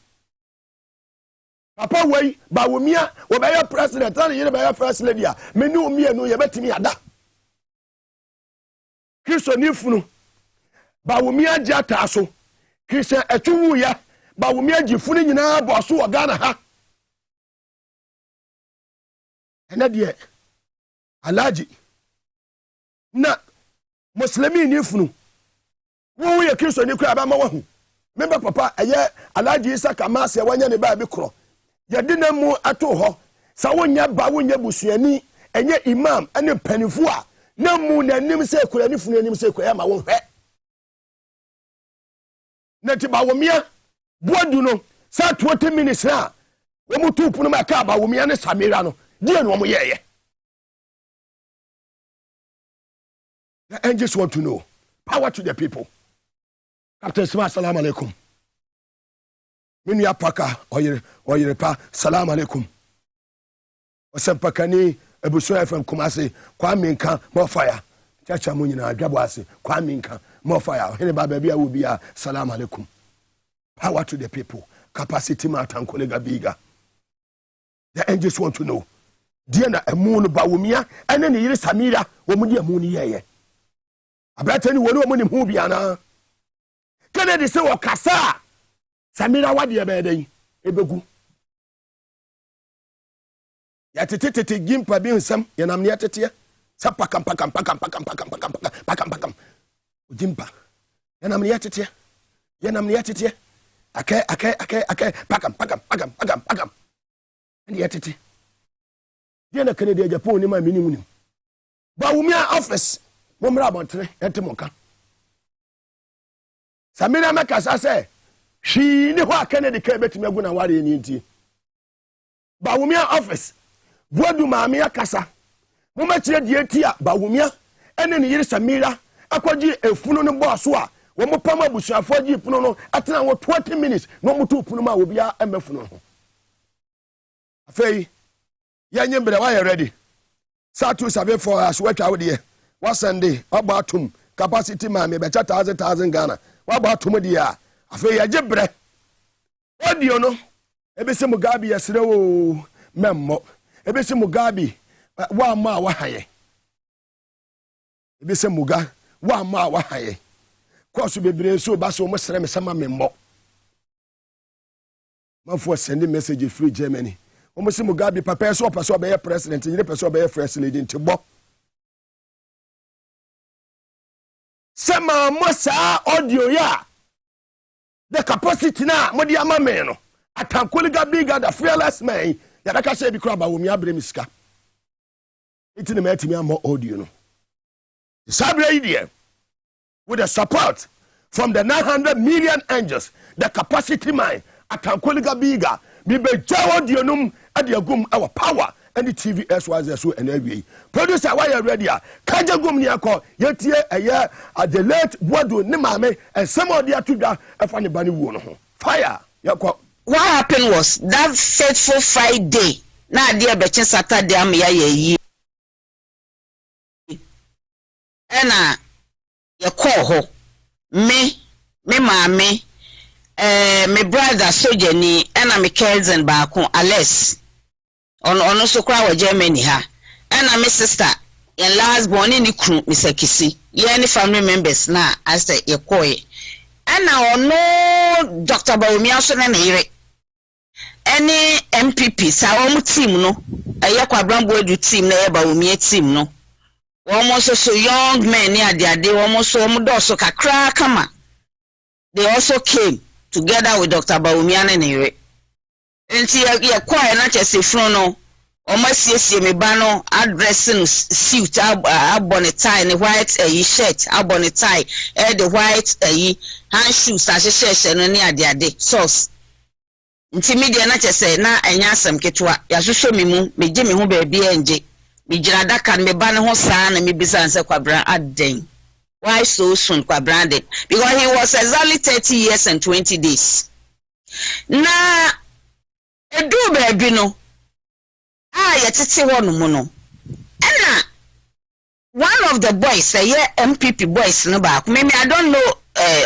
Papa we ba wo mia we ba ya president na ye ba ya first lady a mene umienu ya betimi ada. Kristo ni funu. Ba wo mia jata so. Kristo etuwu ya ba wo mia gifunu nyina bo so wo Ghana ha. Ena de Alaji na muslimi ni funu wo ye Kristo ni kura ba ma wahu member papa eye Alaji Mugabe Maase wanya ne ba bi kro ye de na mu ato ho sa wonya ba wonya busuani enye imam ene panifu a na mu na nim se kura ni funu anim se kura ma wo hwe na ti ba wo mia boadu no sa 20 minutes na wo mu tupu no ma ka ba wo mia ne samira no die no mo yeye. The angels want to know. Power to the people. Captain Sima, salam alaikum. Minya paka oyere pa salam alaikum. Osempakani ebuso FM Kumasi kwa minka more fire. Chacha munyina adwabo ase kwa minka more fire. Hele ba bia wo bia salam alaikum. Power to the people. Capacity matter kolega biga. The angels want to know. Dia na emu no ba womia ene ne yire Samira wo mu dia mu ni yeye. Abrata ni woni wo ni hu bia na Kennedy se wo kasa Samira wade be den ebegu ya tete gimpa bi nsam ya nam ne tete sa pakam gimpa ya nam ne tete akai pakam ndi tete dia na Kennedy Japan ni ma minimu ba wumia office momra bontre entemoka Samira makasa se hwi ni ho Kennedy ka betimi agu na ware ni nti ba wumia office boadu maame akasa moma kire die tia ba wumia ene ni yire Samira akwaji efunu no boss a wo mo pam abusuafo gi funu no atena wo 20 minutes no mo tu funu ma wo bia emefunu ho afei ya nyembre wa ready satu sabe for as watwa wo de wa Sunday obatum capacity ma me be 1,000 Ghana wa batum de a afei ya gebre audio no ebese Mugabe yesre wo memmo ebese Mugabe wa ma wa haye ebese Mugabe wa ma wa haye koso bebre so ba so mo sere me sama memmo manfo send message free Germany omo se Mugabe papa so person be president yire person be first lady ntibo sema mosa audio ya the capacity na modi amame no atankoliga biga the fearless man ya daka say bi kra ba wo mi abre miska itine ma atimi am audio no sabre idea with the support from the 900 million angels the capacity man atankoliga biga bi be jawo audio num adiagum our power and the TV SYZ so and every producer why you ready kaja gum ni akọ yetie eye the late boadu ni mame and some of the atuda afani bani wo no ho fire yakọ. What happened was that fateful Friday na ade abeche Saturday am ya yi ena ye call ho me me maame me brother sojani ena me cousin baako Alex ono so kwa wa Germany ha ena me sister yan last born ni kru Mr. Kisi ye ni family members na ase ye koye ena ono Dr. Bawumia so na yire any MPP sa omu team no eye kwa Brambo Edu team na ye Bawumia team no almost so young men near their day almost so mudoso kakra kama they also came together with Dr. Bawumia and Nere nti ye kwa na chese fro no omasiesie me ba no addressing suit abone tie ne white shirt abone tie the white hand shoes ahyehyehye no ne ade sauce nti media na chese na enya asem ketwa ya hwehwe me mu meje me ho ba bia enje me gira daka me ba ne ho saa na me bisa nse kwabran aden why so soon kwabran den because he was exactly 30 years and 20 days na edu ba bi no yetete wonu mu no ena one of the boys MPP boys no ba maybe I don't know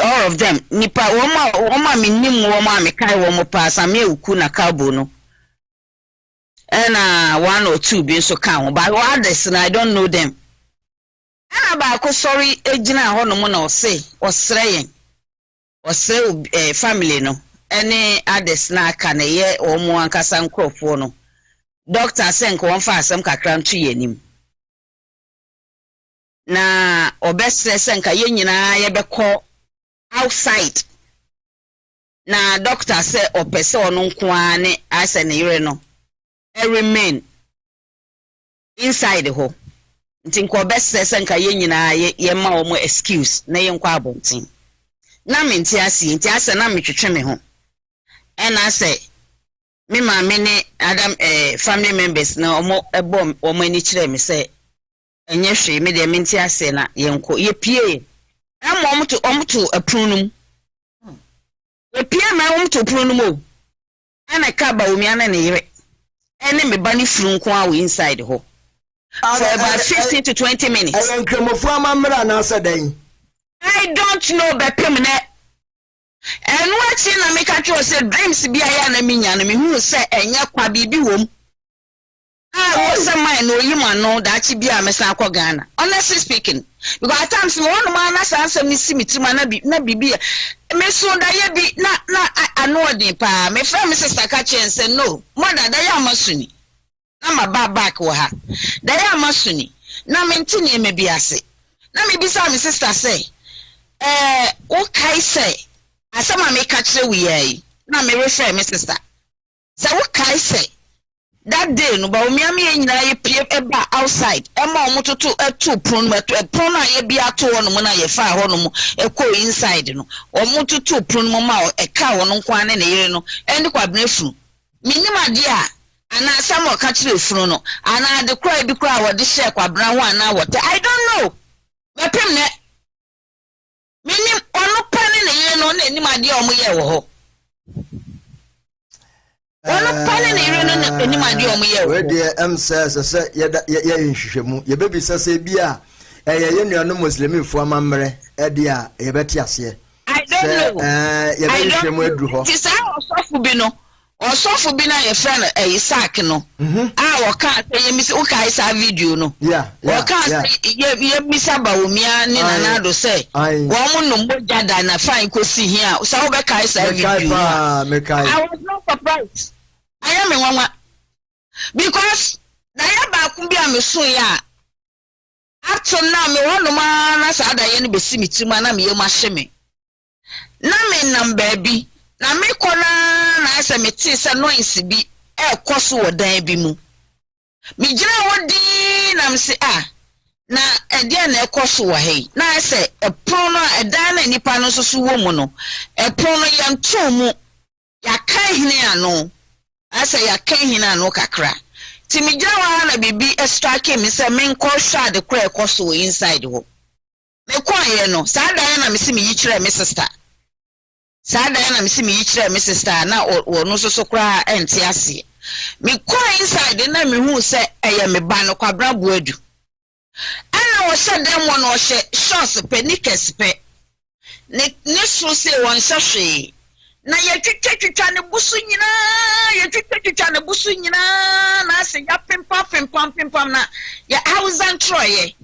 all of them nipa woma minim woma me kai womo pa same uku na kabo no ena one or two bi so kan but others I don't know them ena ba ko sorry ejina ho no mu na osre family no ene others na aka na ye omo ankasa nkrofo no doctor senko won fa asem kakra ntu yenim na obesre senka ye nyina ye beko outside na doctor say opese onu nko ane ase ne yire no remain inside ho nti nko obesre senka ye nyina ye ma omo excuse na ye nkwa abontin na menti ase na metwetwe me ho ena say me maame ne Adam family members na omo ebom omo ani kire me say enye hwe me de menti ase na yenko ye pie am omo aprunum ye pie ma omo to aprunum o ana ka Bawumia na ne yire ene me ba ne furu nko a inside ho for about 15 to 20 minutes I don't know bepem ne and what na make a choice dreams bia ya na minya na me hu se enye kwa bibi wom wo se man no yima no da chi bia me san akọ Ghana honestly speaking because at times one man na san se me si mitima na bibi me so da ye bi na anodin pa me friend me sister ka chen say no mother da ya masuni na ma back wo ha da ya masuni na me ntini me bi ase na me bisa me sister say o kai say asama me catch we yi na me refer me sister say what kai say that day no Bawumia me nyina ye pie eba outside ema omototo etu pron na ye bia to no mu na ye fa ho no mu ekọ inside no omototo pron mu ma e ka wo no nkwa ne yire no endi kwa bnefu minim ade a ana asama ka kire funu no ana de kra bi kra wo de share kwa bra ho ana wo I don't know mepem ne minim ono pane ne yire no na enim ade o mu ye wo ho ono pane ne yire no na enim ade o mu ye wo we de says ye nhwehwemu ye bebi sase bia ye nuano muslimifo amamre e de a ye beti ase I don't know ye be nhwehwemu edu ho ti sa osofu bi na ye friend Isaac no wo ka ye misi wo ka isa video no wo ka ye misa Bawumia ni na do say wo mu no moja da na fine kosi here so wo be ka isa video I was not surprised I am nwanwa because na ya ba ku bi ameso ya after now me wono ma na sa da ye no besi mitima na me ye ma hye me na me number bi na me kona na ase me ti se noise bi koso wodan bi mu me gira wodi na me se na ede na koso wo hei na ase epon no edan na nipa no so wo mu no epon no ya ntom mu ya kan hine ano ase ya kan hine ano kakra ti me gira wa na bibi strike me se me nko hwa de kra koso inside ho me kwa ye no sa da na me se me yi kire me sister sada na misi mi yikire me sister na wonu so kra enti ase mi ko inside na mi hu se eye me ba no kwabra boadu ana wo hye dem wo no hye shorts pe knickers pe ne so se won hwehwe na ye twetwetwa ne busu nyina na se ya pempam na ya Hausan Troye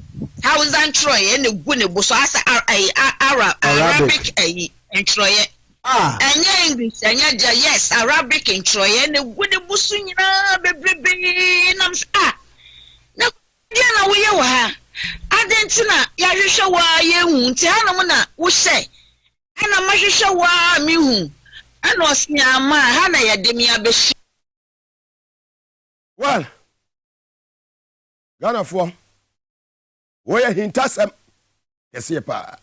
ne gu ne busu asa Arabic Troye anya English anya yes Arabic Troye ne gu ne busu nyina bebrebe nam na dia na wo ye wa ha adentina ya hwehwe wa ye hu nti hanom na wo hye ana mahwehwe wa mi hu ana osiama hana ya demia beshi well Ghana for wo ye hintasem kese pa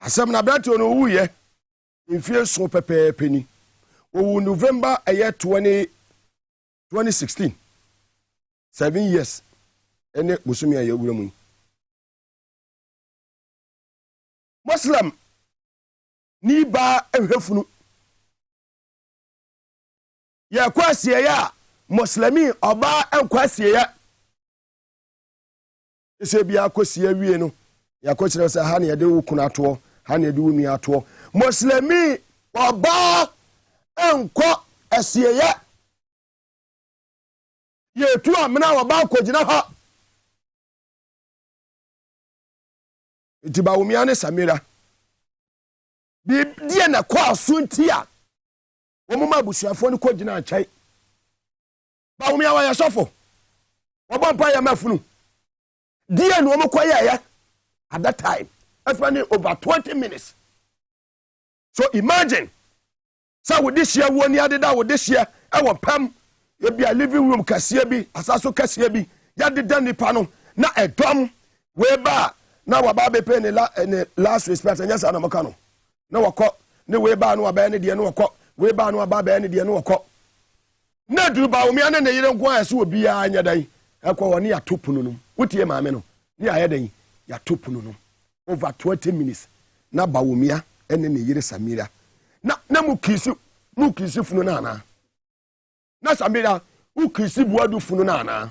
asem na brato no wu ye mfie so pepepe ni o November 2016 7 years ene musumi ya wura mu Muslim ni ba ehwefunu ya kwasie ya muslimi oba enkwasie ya ese bia kwasie wie no ya kwachira se ha na ya de wukuna ato ha na ya de wumi ato muslimi oba enko asie ya ye tu amena oba kwagina ha itiba wumi ane Samira bi die na kwa suntia womuma abusuafo ni kwagina achai ba wumi awa ya sofo wabampa ya mafunu die no mkoya ya at that time spending over 20 minutes so imagine so with this year woni adeda with this year e won pam e bia living room kase bi asaso kase bi ya deda nipa no na edom we ba na waba be pay ne last respect anya sa na maka no na wako ne we ba no aba ne de no wako we ba no aba ba ne de no wako na du ba omi ane ne yire nko aso obi ya anya dan ekwa woni ya topunu no wotie maame no ni aye dan ya topunu no over 20 minutes na ba womia ene ne yire Samira na mukisi funu na Samira ukisi buadu funu na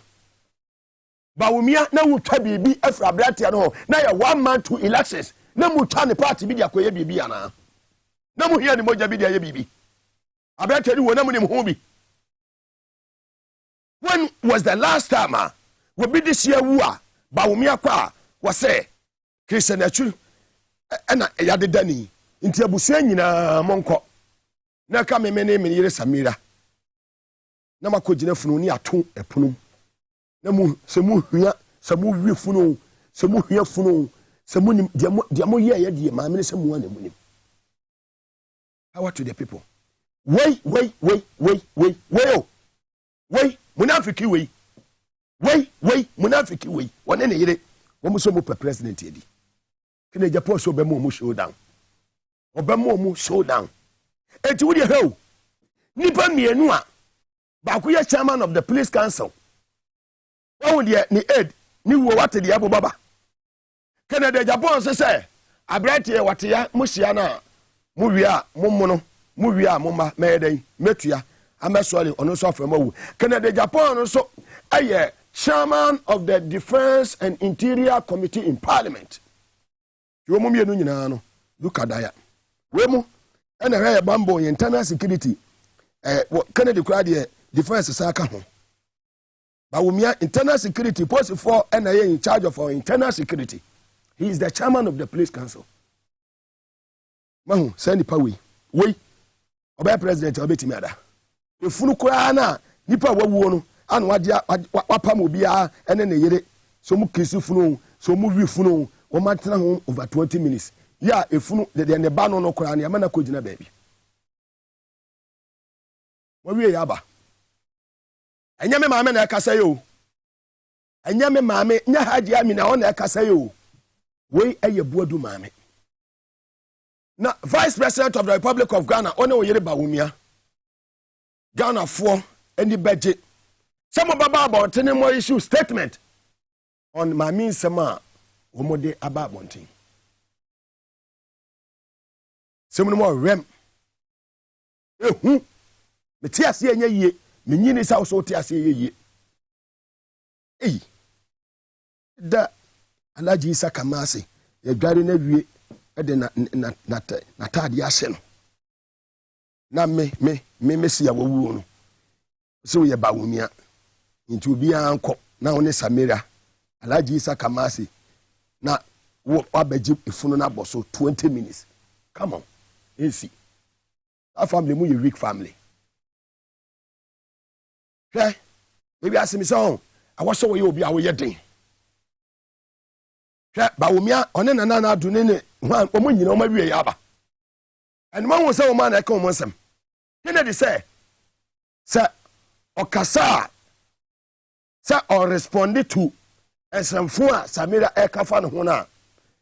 ba womia na wutwa bibi afra bratia no na ya 1 month to elections na mutwa ne party bi dia koye bibi ana na mu hia ne moja bi dia ye bibi abratia ni wona mu ne ho bi. When was the last time we be this year ba womia kwa wa say Christian achu na ya de dani nti abusu nyina monko na ka me ne yire Samira na makogina funu ni ato epunum na mu se mu hua se mu wi funu se mu hua funu se mu dia mo ye de ma me se mu na mu nim. How to the people wait munafiki wei munafiki wei wone ne yire wo muso mu president edi kene Japan so be mu showdown obemo mu showdown eti wo de hell nipa mienu a ba ku ye chairman of the police council wo de ni aid ni wo wate de abo baba kene de Japan so say abrati e wate ya musia na mu wia mu wia mu ma meden metua amesole ono so aframawu Canada Japan so aye chairman of the Defense and Interior Committee in Parliament yo mo mienu nyina no dukadaya we mu ena hwe bambo internal security Canada kura de defense saka ho ba wumia internal security post for ena ye in charge of our internal security. He is the chairman of the police council. Mahu send power we obey president obetimi ada efunu kura na nipa wawuo no anu wapam obia ene ne yire so mu kisi funu so mu wi funu wo matena ho over 20 minutes ya efunu de ne ba no kura na mana ko gina baabi wo wi ya ba enya me maame na akasa yo enya me maame nya haji amina ona akasa yo we eye buadu maame na Vice President of the Republic of Ghana one wo yire ba wumia Ghana for any budget. Some of Baba more issue statement on my means sama omode about bonting. Some more rem. Me tia se enya ye, me nyini sa so tia se ye. Da Alaji Isa Kamase, ye dware na wie ɛde na taade ase no na me si awuo no so ye ba wumia nti obi anko na wo ne Samira Alhaji Isa Kamasi na wo abaji ifunu na boso 20 minutes come on easy that family mu ye weak family hwɛ ebi asemi so awoso wo ye obi a wo ye den hwɛ ba wumia one na adu ne omo nyina omo wie ya aba enema wo se wo ma na ka omo nsem Kennedy say okasa sa or respond to esamfo a Samira ekafa ne ho na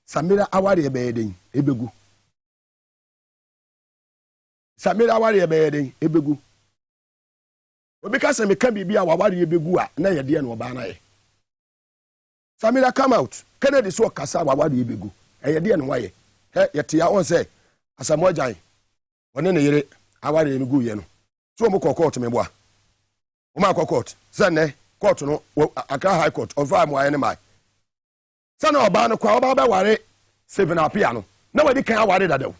Samira aware ebeyeden ebegu Samira aware ebeyeden ebegu obi ka se me ka bibia aware ebegu a na yede na oba na ye Samira come out Kennedy so okasa aware ebegu eyede na waye yete ya on say asamojan one ne yere aware emegu ye no so mo court me boa o ma court sane court no Accra High Court of am wa ne mai sane oba no kwa oba be ware 7 apia no na wadi kan aware dadaw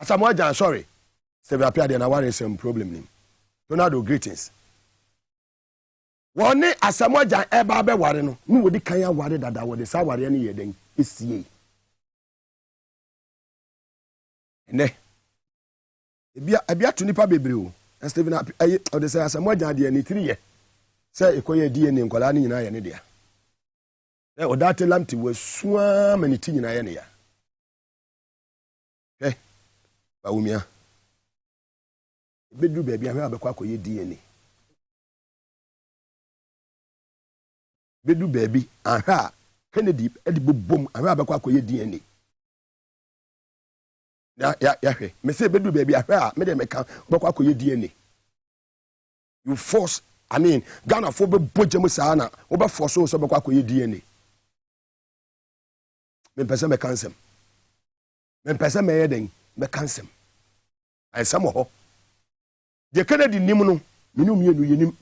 asamojan sorry 7 apia de na ware some problem nim Donald greetings woni asamojan eba be ware no ni wadi kan aware dadaw wodi sa ware ne yeden esie ne ebia to nipa bebre o Stephen ayi o de say asamojan de ni 3 ye say ekoye DNA nkola ni nyina ye ne dia o date lamti wasua mani ti nyina ye ne ya bawumia bedu baabi a abekwa akoye DNA bedu baabi aha Kennedy edi bobom abekwa akoye DNA ya hwe me say bedu baabi ahwa me de meka abekwa akoye DNA you force I mean Ghana for be bojam saa na wo be force so abekwa akoye DNA me pese me cancel me pese me yeden me cancel ai samo ho de Kennedy nim no minu mienu yenim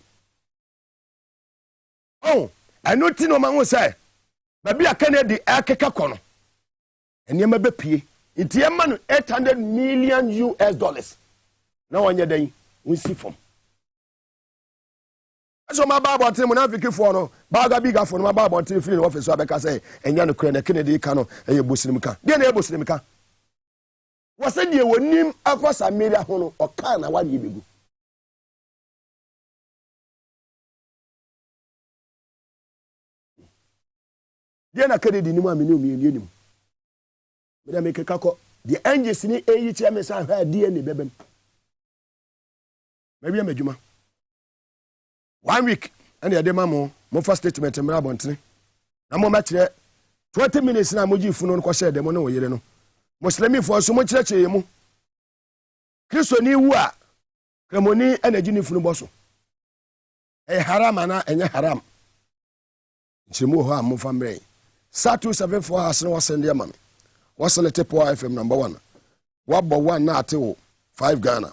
oh eno ti no ma ho say ba bia Kennedy akeka kono eniema be pie nti e ma no $800 million na wonye den wonsi fom so ma ba about him munafiki for no ba ga biga for no ma ba about him free office so abeka say enya no kure na Kennedy ka no eye bosirim ka de na e bosirim ka wose de wonim akosa Samira ho no o ka na wade begu de na Kennedy ni mu amene o mienu nim me da make kako the angels ni eyi chia me sa ha DNA bebem maybe amadwuma 1 week and the demo mo first statement mra bontene na mo ma kire 20 minutes na mo ji funu no ko share demo no yere no muslimi fo so mo kire kire mu Kristo ni wu a kremoni energy ni funu boso haram na enye haram nchemu ho am famre sa 274 hasne wasende amame waselete po FM number 1 wabo 1 na atewo 5 Ghana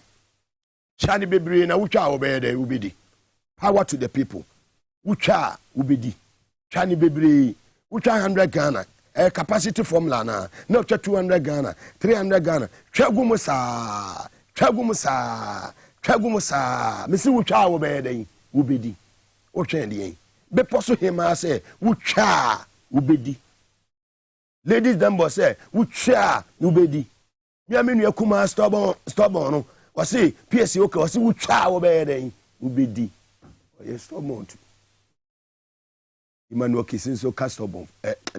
chani bebre na wutwa obede ubidi power to the people wutwa ubidi chani bebre wutwa 100 Ghana capacity formula na wutwa 200 Ghana 300 Ghana twagum sa misi wutwa obede ubidi wutwa ndien be poso hema say wutwa ubidi ladies them boss say wutwa ubedi mi amenu akuma stubborn no wasi PS okay wasi wutwa obede ubedi yes stubborn Emmanuel kisin so stubborn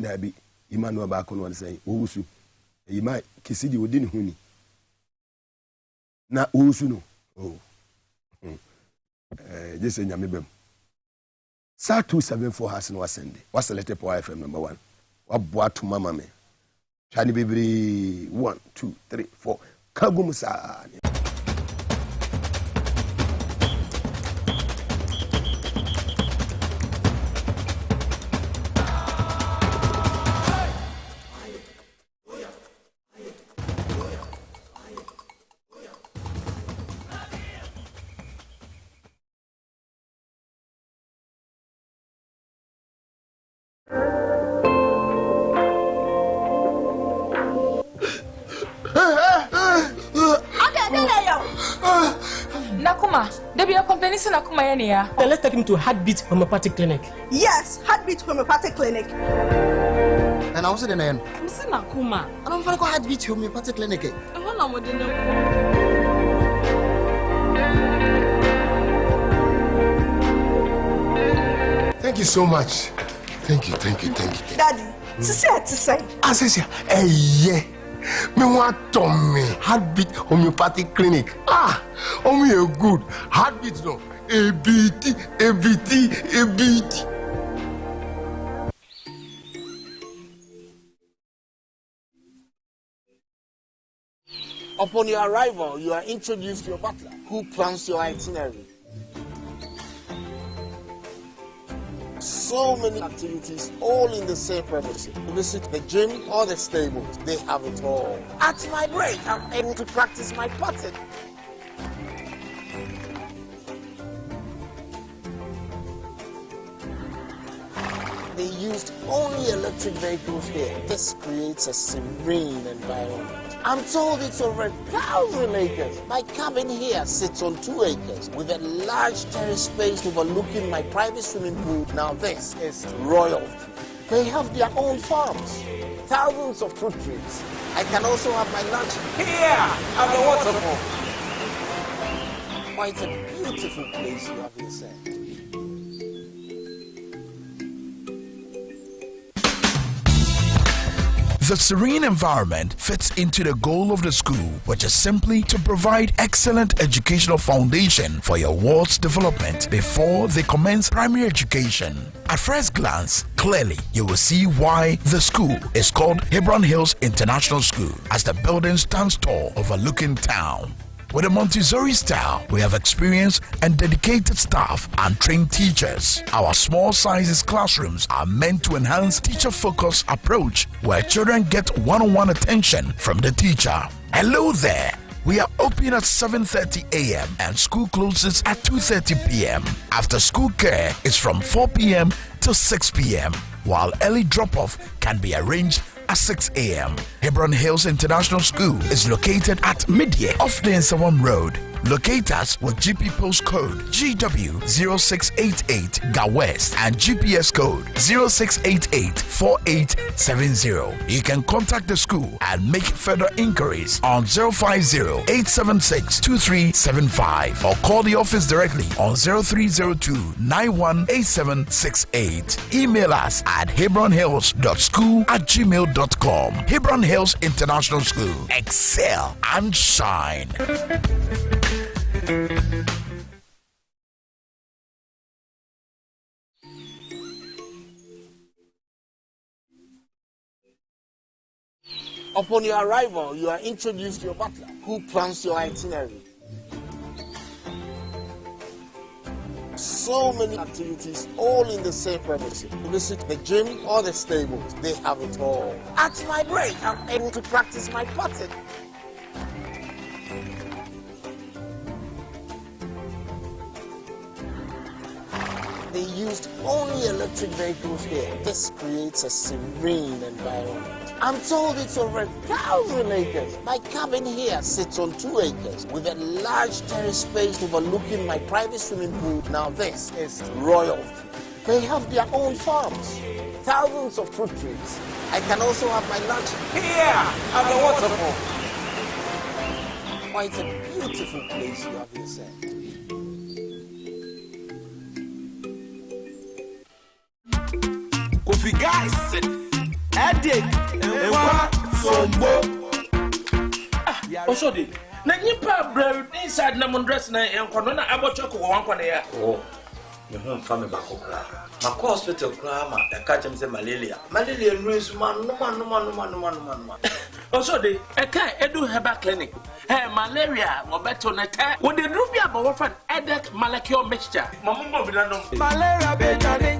na bi Emmanuel ba kono say owusu eyima kisidi odi ne huni na owusu no jese nyame bem sa 274 has no ascend waselete po FM number 1 waboa to mama me chani bebre 1 2 3 4 kagum sa Nakuma. There be a company in Nakuma area. Then let's take him to Heartbeat Homeopathic Clinic. Yes, Heartbeat Homeopathic Clinic. And I was in the name. I'm saying Nakuma. I don't want to go Heartbeat Homeopathic Clinic. Thank you so much. Thank you. Daddy, to say. Assessia, yeah. Me want Tommy Heartbeat Homeopathic Clinic. Only a good heartbeat no. ABT. Upon your arrival, you are introduced to your butler, who plans your itinerary. So many activities, all in the same premises. Visit the gym or the stables, they have it all. At my break, I'm able to practice my putting. They used only electric vehicles here. This creates a serene environment. I'm told it's over 1,000 acres. My cabin here sits on 2 acres with a large terrace space overlooking my private swimming pool. Now this is royalty. They have their own farms, thousands of fruit trees. I can also have my lunch here at the waterfall. Quite a beautiful place you have here, sir. The serene environment fits into the goal of the school, which is simply to provide excellent educational foundation for your ward's development before they commence primary education. At first glance, clearly you will see why the school is called Hebron Hills International School, as the building stands tall overlooking town. With a Montessori style, we have experienced and dedicated staff and trained teachers. Our small sizes classrooms are meant to enhance teacher-focused approach where children get one-on-one attention from the teacher. Hello there. We are open at 7:30 a.m. and school closes at 2:30 p.m. After school care is from 4 p.m. to 6 p.m. while early drop-off can be arranged at 6 a.m. Hebron Hills International School is located at Midye off the Nsawam Road. Locate us with GP postcode GW0688 GA West and GPS code 06884870. You can contact the school and make further inquiries on 050-876-2375 or call the office directly on 0302-918768. Email us at hebronhills.school@gmail.com. Hebron Hills International School. Excel and shine. Upon your arrival, you are introduced to your butler, who plans your itinerary. So many activities, all in the same premises. Visit the gym or the stables, they have it all. At my break, I'm able to practice my putting. They used only electric vehicles here. This creates a serene environment. I'm told it's over 1,000 acres. My cabin here sits on 2 acres with a large terrace space overlooking my private swimming pool. Now this is royalty. They have their own farms, thousands of fruit trees. I can also have my lunch here at the waterfall. Quite a beautiful place you have here, sir. Kofi guys, headache, sombo. Osodi, na nipa brave inside na mundress na enkono na abochoko ko wankwa na ya. Oh. You home family back okra. Ma ko hospital kra ma e ka chem say malaria. Malaria nru su ma no. Osodi, e ka edu heba clinic. Hey, malaria wo beto na ta. Wo de dru bia ba wo fa edek malakio mixture. Mamumbo bi na no. Malaria betani.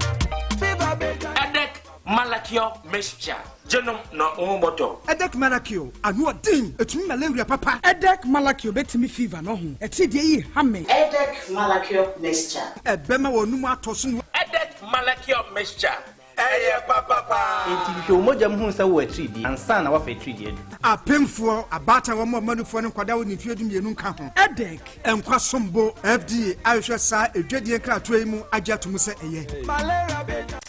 Fever betani. Edek malakio mixture. Genome na umboto. Edek malakio anu odin etumi malaria papa. Edek malakio betimi fever no ho. Eti de yi hame. Edek malakio mixture. Ebema wonu mu atoso no. Edek malakio mixture. Enti hwe moja mu hunsa wo atridi ansa na wa fa atridi adu. Apemfo abata wo mo manufo ne kwada wo ne fiadu mienu nka ho. Edek enkwa sombo FDA ahwehwe sa edwadie krato yi mu agiatum se eye.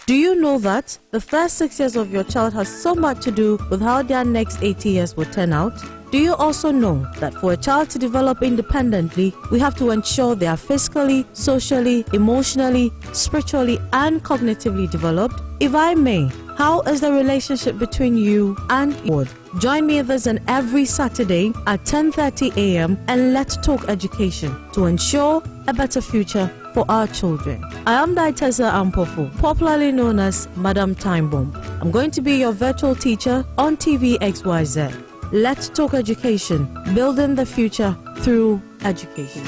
Do you know that the first 6 years of your child has so much to do with how their next 80 years will turn out? Do you also know that for a child to develop independently, we have to ensure they are physically, socially, emotionally, spiritually, and cognitively developed? If I may, how is the relationship between you and God? Join me this and every Saturday at 10:30 a.m. and let's talk education to ensure a better future for our children. I am Daitesa Ampofu, popularly known as Madam Time Bomb. I'm going to be your virtual teacher on TV XYZ. Let's talk education, building the future through education.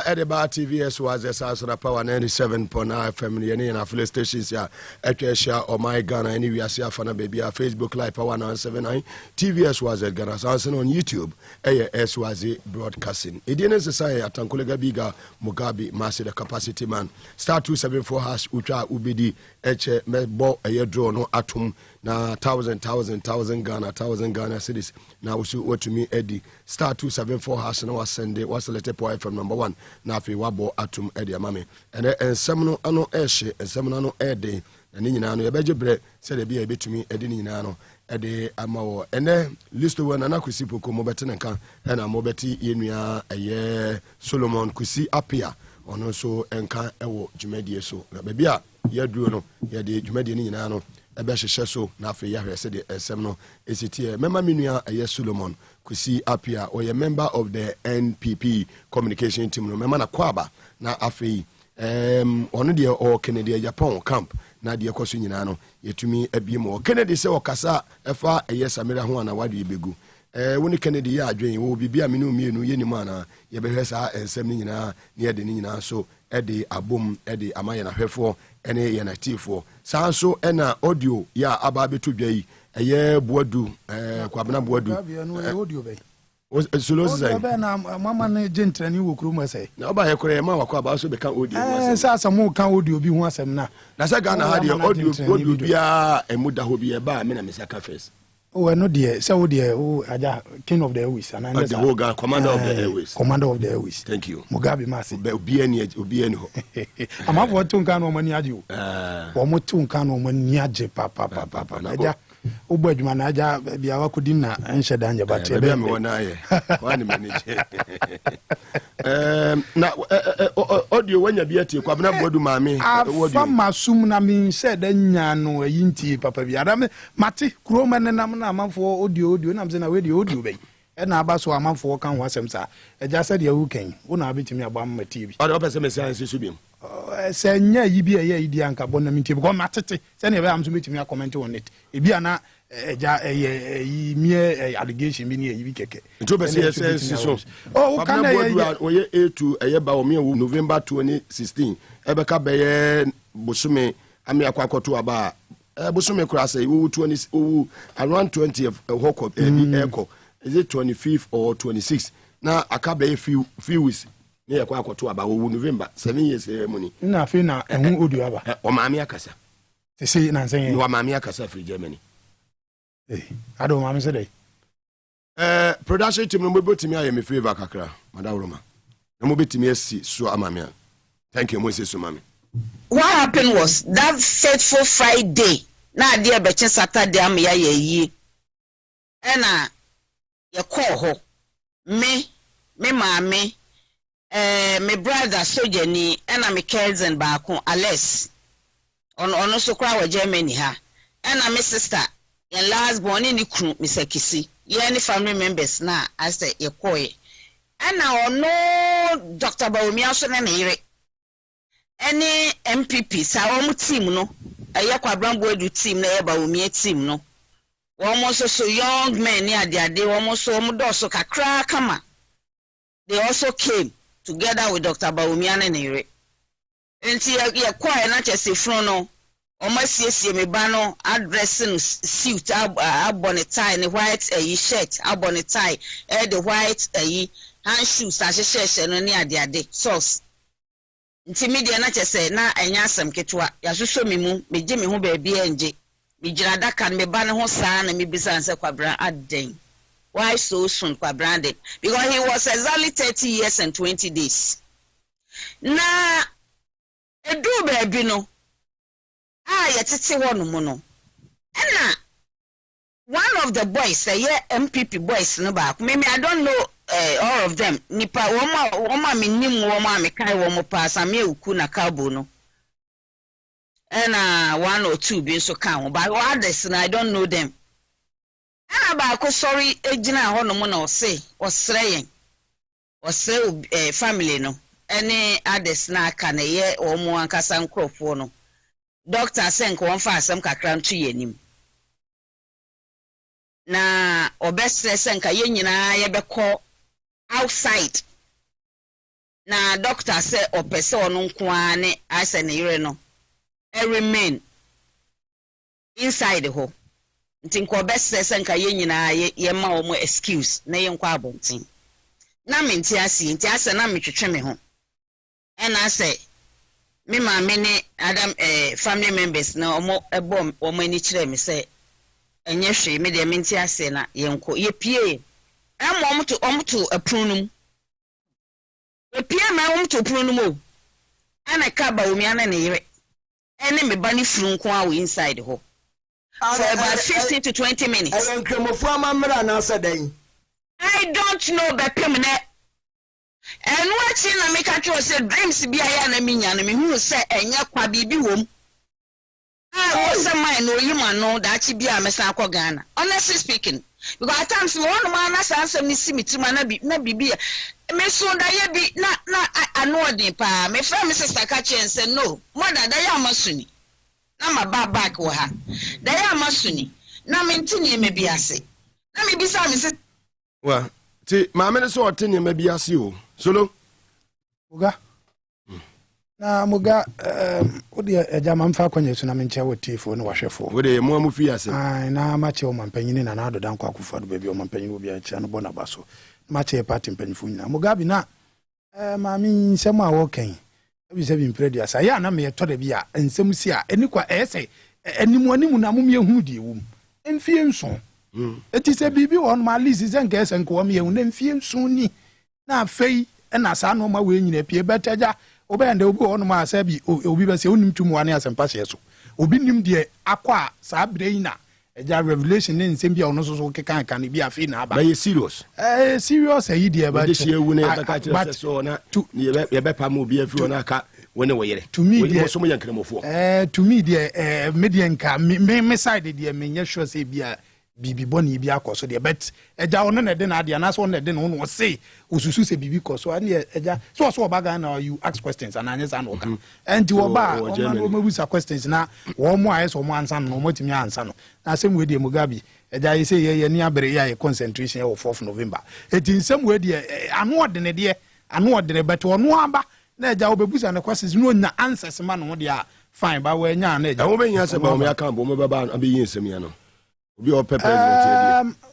Edeba TVS was a Sasra Power 97.9 FM and affiliate stations here at Oh My Ghana and we are Fana Baby Facebook Live Power 979 TVS was at Ghana Sanson on YouTube AS was broadcasting. Indian Society at Tankulega Biga Mugabe Maase the capacity man star 274 hash Ucha Ubidi Eche Mebo a year draw no atom na 1,000 Ghana cities now what to me Eddie star 274 hash and was send was selected point from number 1 na fe wabo atom Eddie amame and some ano eshe and some ano ede na ni nyina no ye beje bre se de bia betumi ede ni nyina no ede amawo ene list one na kusi poko mo bete nka na mo beti yenua eye Solomon kusi apia ono so enka ewo dwumadie so na be bia ye duro no ye de dwumadie ni nyina no ebe hyehyɛ so na afei yahwɛ sɛ de ɛsɛm no ɛsitie member menua ɛyɛ Solomon kusi apia or a member of the NPP communication team no member na kwaba na afei ɔno deɛ ɔwɔ Kennedy Japan camp na deɛ kɔ so nyinaa no yɛtumi abie mu Kennedy sɛ ɔkasa ɛfa ɛyɛ Samira ho ana wade bɛgu woni Kennedy yɛ adwen wo bibia me no mienu yɛnim ana yɛbɛhwɛ saa ɛnsɛm no nyinaa ne yɛde ne nyinaa so ɛde abom ɛde amayɛ na hwɛfoɔ ɛne yɛ natifo saa so ɛna audio ya aba beto dwa yi ɛyɛ Boadu kwabena Boadu audio bɛ solo sai na mama na gentrani wo kuro masai na oba ye kore ma wakwa ba so be kan audio sa samu kan audio bi ho asɛm na sɛ Ghana ha de audio bia emuda ho bi e ba me na me saka first oh no dear sɛ wo deɛ wo aja king of the airways and the whole guy commander of the airways thank you Mugabe Maase obi ani ho amafo to nka no mani age wo mo to nka no mani age papa aja obo adwuma na aja bia wakodi na enhye da anya batte be me wona aye wani manage na audio wanya bia tie kwabena Boadu maame afa masum na min sɛ da nya no ayinti papa bia da mate kuro manenam na amanfo audio na mse na we de audio bɛyi ɛna aba so amanfo kan ho asɛm sa agya sɛ de awukan wo na abetimi aba ma TV ɔde ɔpɛ sɛ mesia nsi so biem sɛ nya yi bi ɛyɛ idi anka bɔ na mintie because matete sɛ ne ɛbɛ am so betimi comment on it ebi ana ɛgya ɛyɛ mie allegation bi ne ɛyi bi kɛkɛ nto bɛ sɛ yɛsɛ so oh kan ɛyɛ ɔyɛ A2 ɛyɛ ba omi ewu November 2016 ɛbɛka bɛyɛ bosome ami akwakoto aba bosome kura sɛ wo 20 around 20th hokop ɛkɔ is it 25th or 26th na aka bɛyɛ few weeks ne yɛ kwa akoto aba wo November 7 years ceremony na afi na ɛhu audio aba o maami akasa sisi na nsɛn no maami akasa free Germany ado maami sɛ dɛ production team no mobetimi ayɛ me favor kakra madam Roma na mobetimi asi so amami thank you Moses so mami what happened was that fateful Friday na ade ebeche Saturday am ya yi ɛna ye call ho me maame my brother Sojeni ɛna me cousin baako Alex ono so kra wa Germany ha ɛna me sister yan last born ni kru Mr. Kisi ye any family members na I say ye call ɛna ono Dr. Bawumia so na yire any MPP sa omu team no ɛyɛ Kwabena Boadu team na ɛyɛ Bawumia team no almost so young men near the day almost so much so kakra kama they also came together with Dr. Bawumia Nere. And see, you're quite not just a frono. Almost yes, me bano addressing suit, bonnet tie, and a white shirt, bonnet tie, the white hand shoes, as a session, and near the day sauce. Intimidia not just say, na and yasam ketwa, yasu me Jimmy who be BNG, me Jada can me ban hosan and me business quabra at day. Why so soon quabranded? Because he was exactly 30 years and 20 days. Na a do baby no. Yet one mono. And one of the boys, MPP boys, no back. Maybe I don't know all of them. Nipa woma minim woma me kai womo pass ame ukuna kabono. And 1 or 2 being so calm, but others and I don't know them. And about sorry, ejina hono mono say was saying family no. Any others na can a year or more and casan crop. Doctor Senko one fast some kakran to yenim. Na obestre senka yenyina yebeko outside. Na doctor say opese onu nko ane ase ne yire no. Remain inside the hole. Nti nko obestre senka yenyina yema omo excuse na yenkwa abontin. Na menti ase na metwetwe me ho. And I say me ma many Adam family members na omo ebom omo ani kire me say enye hwe me de menti ase na yenko ye pie am omo to aprunum ye pie ma omo to aprunum o ana ka ba omi ana ne yire ene me ba ni furu nko awo inside ho for about 15 to 20 minutes. I don't know bepem na. And watching na make a choice dreams be a na minya na me hu say enya kwa bibi wom. Was a man no you man know that she be a mesa kwa Ghana. Honestly speaking, because at times one man as answer me see me to na bibi. Me so da ye bi na anodi pa. Me friend Mrs. Takachi and say no. Mother da ya masuni. Na ma ba back wo ha. Da ya masuni. Na me ntini me bi ase. Na me bi sa me say well, ti maame ne so otini me bi ase o. Solo Muga na Muga odi ejama mfa kwanye so na menche wotifo ne wahwefo wode mo amufi ase na mache o mampanyini na na dodan kwa akufado bebi o mampanyini obi anche no bona baso mache party mpanyifo nyina Mugabe na maami nsem a wo kan abi se bi mpredi asa ya na me yeto da bi a nsem si a eni kwa ese animu na mum yehu di wum enfie nso eti se bibi on ma list se nka ese nka wo me yehu na enfie nso ni na fei na sa no ma we nyina pie betaja obende obi ono ma sa bi obi be se onim tumu ane asempa se so obi nim de akwa sa breina eja revelation ne nsem bia ono so kekan kan bi afi na aba be serious serious ayi de ba de ewu ne kaka kire so na ye be pa mo bi afi ona ka woni wo yere to me de so mo yankremofo to me de media nka me side de me nya sure say bia bibi boni bi akoso de bet eja ono na de na de na so na de no no say osusu se bibi koso ani eja so obaga na you ask questions and answer no ka enti oba o ma busa questions na wo mo aye so mo answer no mo timi answer no na sem we de Mugabe eja ye say ye ni abere ya concentration of 4th November eti nsem we de anu ode ne bet ono aba na eja obebusa na questions no na answers ma no de a fine ba we nya na eja wo be nya se ba o me aka bo me baba abi yin nsem ya no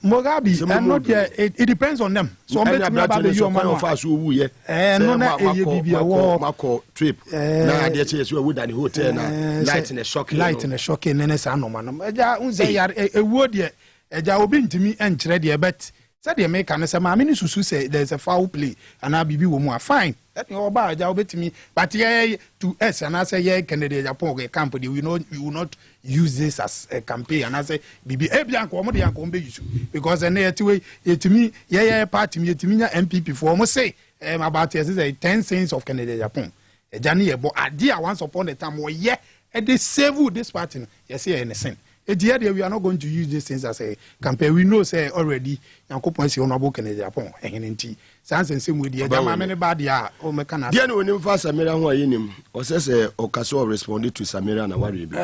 Mugabe, and not yet. It depends on them. So I'm about to you man fast who ye. No na a war trip. Na dey say we would at the hotel na light in a shocking. Light in a shocking nene sa no man. Eja unze yar e wo de eja obi ntimi enkyere de bet. Said the make and say ma me susu say there's a foul play and I bibi wo mu fine. That you oba eja obetimi but ye to us and I say ye Kennedy Japan camp you will not use this as a campaign and I say bibi ebian ko mo de yanko be use because na yetiwe yetimi ye party me yetimi nya MPP for mo say about say 10 cents of Kennedy Japan eja ne ye bo ade a once upon a time wo ye e dey save this party yes say anything. We are not going to use these things as a campaign. We know say already Yankopon si honorable Kennedy Japan ehinenti sans same with the jama many bad ya o me kana dia no nim fa Samira ho ayenim o say okaso responded to Samira na worry be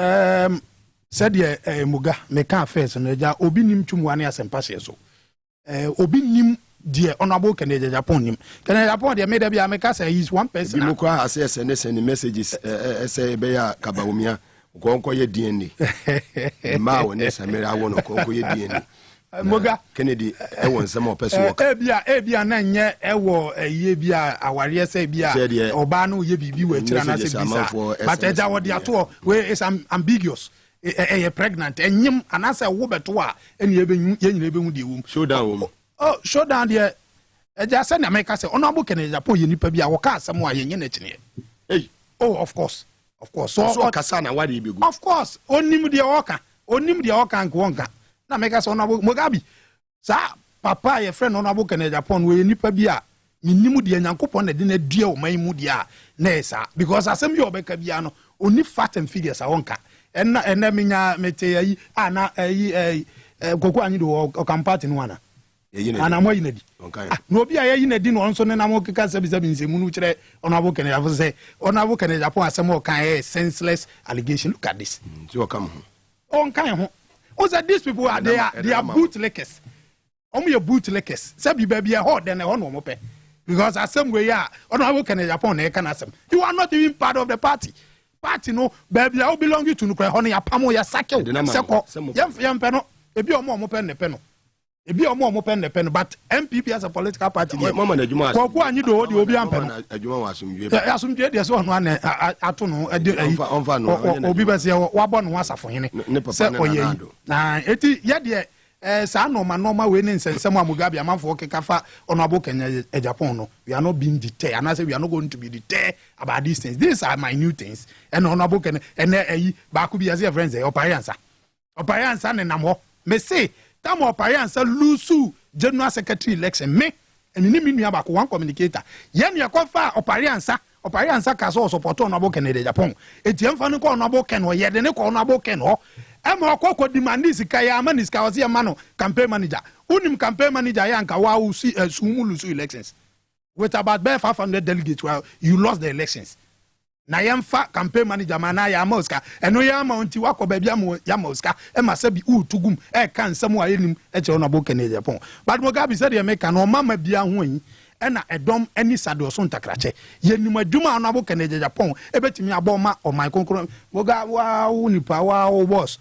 said Muga me kan first no ja obi nim tumu ane asempa so obi nim dear honorable Kennedy Japan him. Kennedy Japan they made a make say he's one person. You look at send messages say beya kabaumia gonko ye DNA. Ma won yes America won gonko ye DNA. Moga Kennedy e won some more person work. Ebia na nye ewo ye bia aware say bia oba no ye bibi we tira na say bisa. But eja wo dia to we is ambiguous. Pregnant and yim and as a wobeto and ye nyina be hu showdown oh showdown there just send America say honorable Kennedy Japan ye nipa bia wo ka asem a ye nye na chine hey oh of course so kasa na wadi be go of course onim de oka nka na America say honorable Mugabe sa papa ye friend honorable Kennedy Japan we nipa bia minnimu de nyankopon na de na dua o man mu dia na esa because asem bi obeka bia no oni fat and figures a wonka ena minya mete yi ana yi koko anyi do o campaign no ana ana mo yinadi no obi a yinadi no onso ne na mo keka sabi nsemu nu kire onabo Kennedy afo say onabo Kennedy Japan asem o kan senseless allegation. Look at this you come on kan ho o say these people are they are bootlickers ye bootlickers sabi baby e hot then e ho no mo pe because asem we ya onabo Kennedy Japan na e kan asem you are not even part of the party no baby I belong to no honey apamo ya sake seko yem pe no ebi omo pe ne pe no ebi omo pe ne pe no but MPP as a political party mama na adwuma ko anyi do di obi ampe no adwuma wa asumdwe de so no na ato no obi ba se wabọ no asafo hene se oye na eti ye de sa normal we ne nsensem a Mugabe amanfo kekafa honorable Kennedy Japan no we are not being deterred and I say we are not going to be deterred about these things. These are minute things and honorable Kennedy and ba ku bi as your friends opariansa ne namho me say tam opariansa lose general secretary election me and ni nua ba ko one communicator ye nua ko fa opariansa ka so support honorable Kennedy Japan etiam fa no ko honorable Ken ho ye de ne ko honorable Ken ho ema okoko demand sika ya ama sika wasi amano campaign manager unim campaign manager ya nka wa usi sumulu elections with about 500 delegates well you lost the elections na yemfa campaign manager mana ya moska eno ya amount wako ba bia mo ya moska ema sabi utugum e kan nsam a yenim e che ona bo Kennedy Japan but Mugabe said ya make no mama bia ho yi ena edom eni sade oso ntakrache yenim adwuma ona bo Kennedy Japan ebetimi aboma o my konkro Mugabe wa unipa wa boss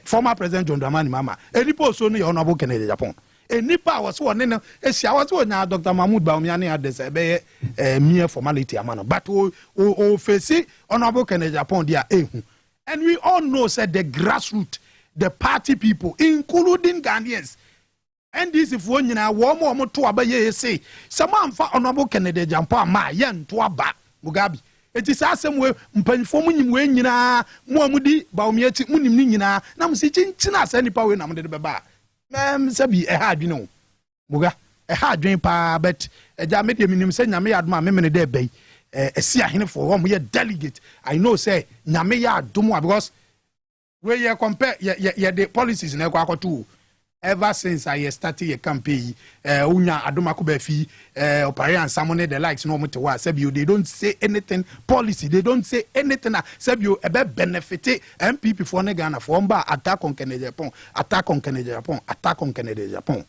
former president John Dramani Mahama enipa so no honorable Kennedy Japan enipa was one ne esia was one Dr. Mahmoud Bawumia ne adese be mere formality amano but o face honorable Kennedy Japan dia ehu and we all know said the grassroots the party people including Ghanaians and this if one nyina wo mo to abaye say someone for honorable Kennedy Japan ma ye nto aba Mugabe eti sa asem we mpanfo mu nyim we nyina mo amudi Bawumia ti munim ni nyina na mo si chinchina asa nipa we na mo de beba sabi ha adwene Muga ha adwen pa but eja me de minim se nyame yadoma me me de bai esi ahene for wo mo ye delegate I know say nyame ya adomo because we ye compare ye the policies na kwa akoto ever since I started a campaign unya adoma ko ba fi opare and samone the likes no mote wa sabi they don't say anything policy they don't say anything sabi e be benefit MPP for Ghana for mba attack on Kennedy Japan attack on Kennedy Japan attack on Kennedy Japan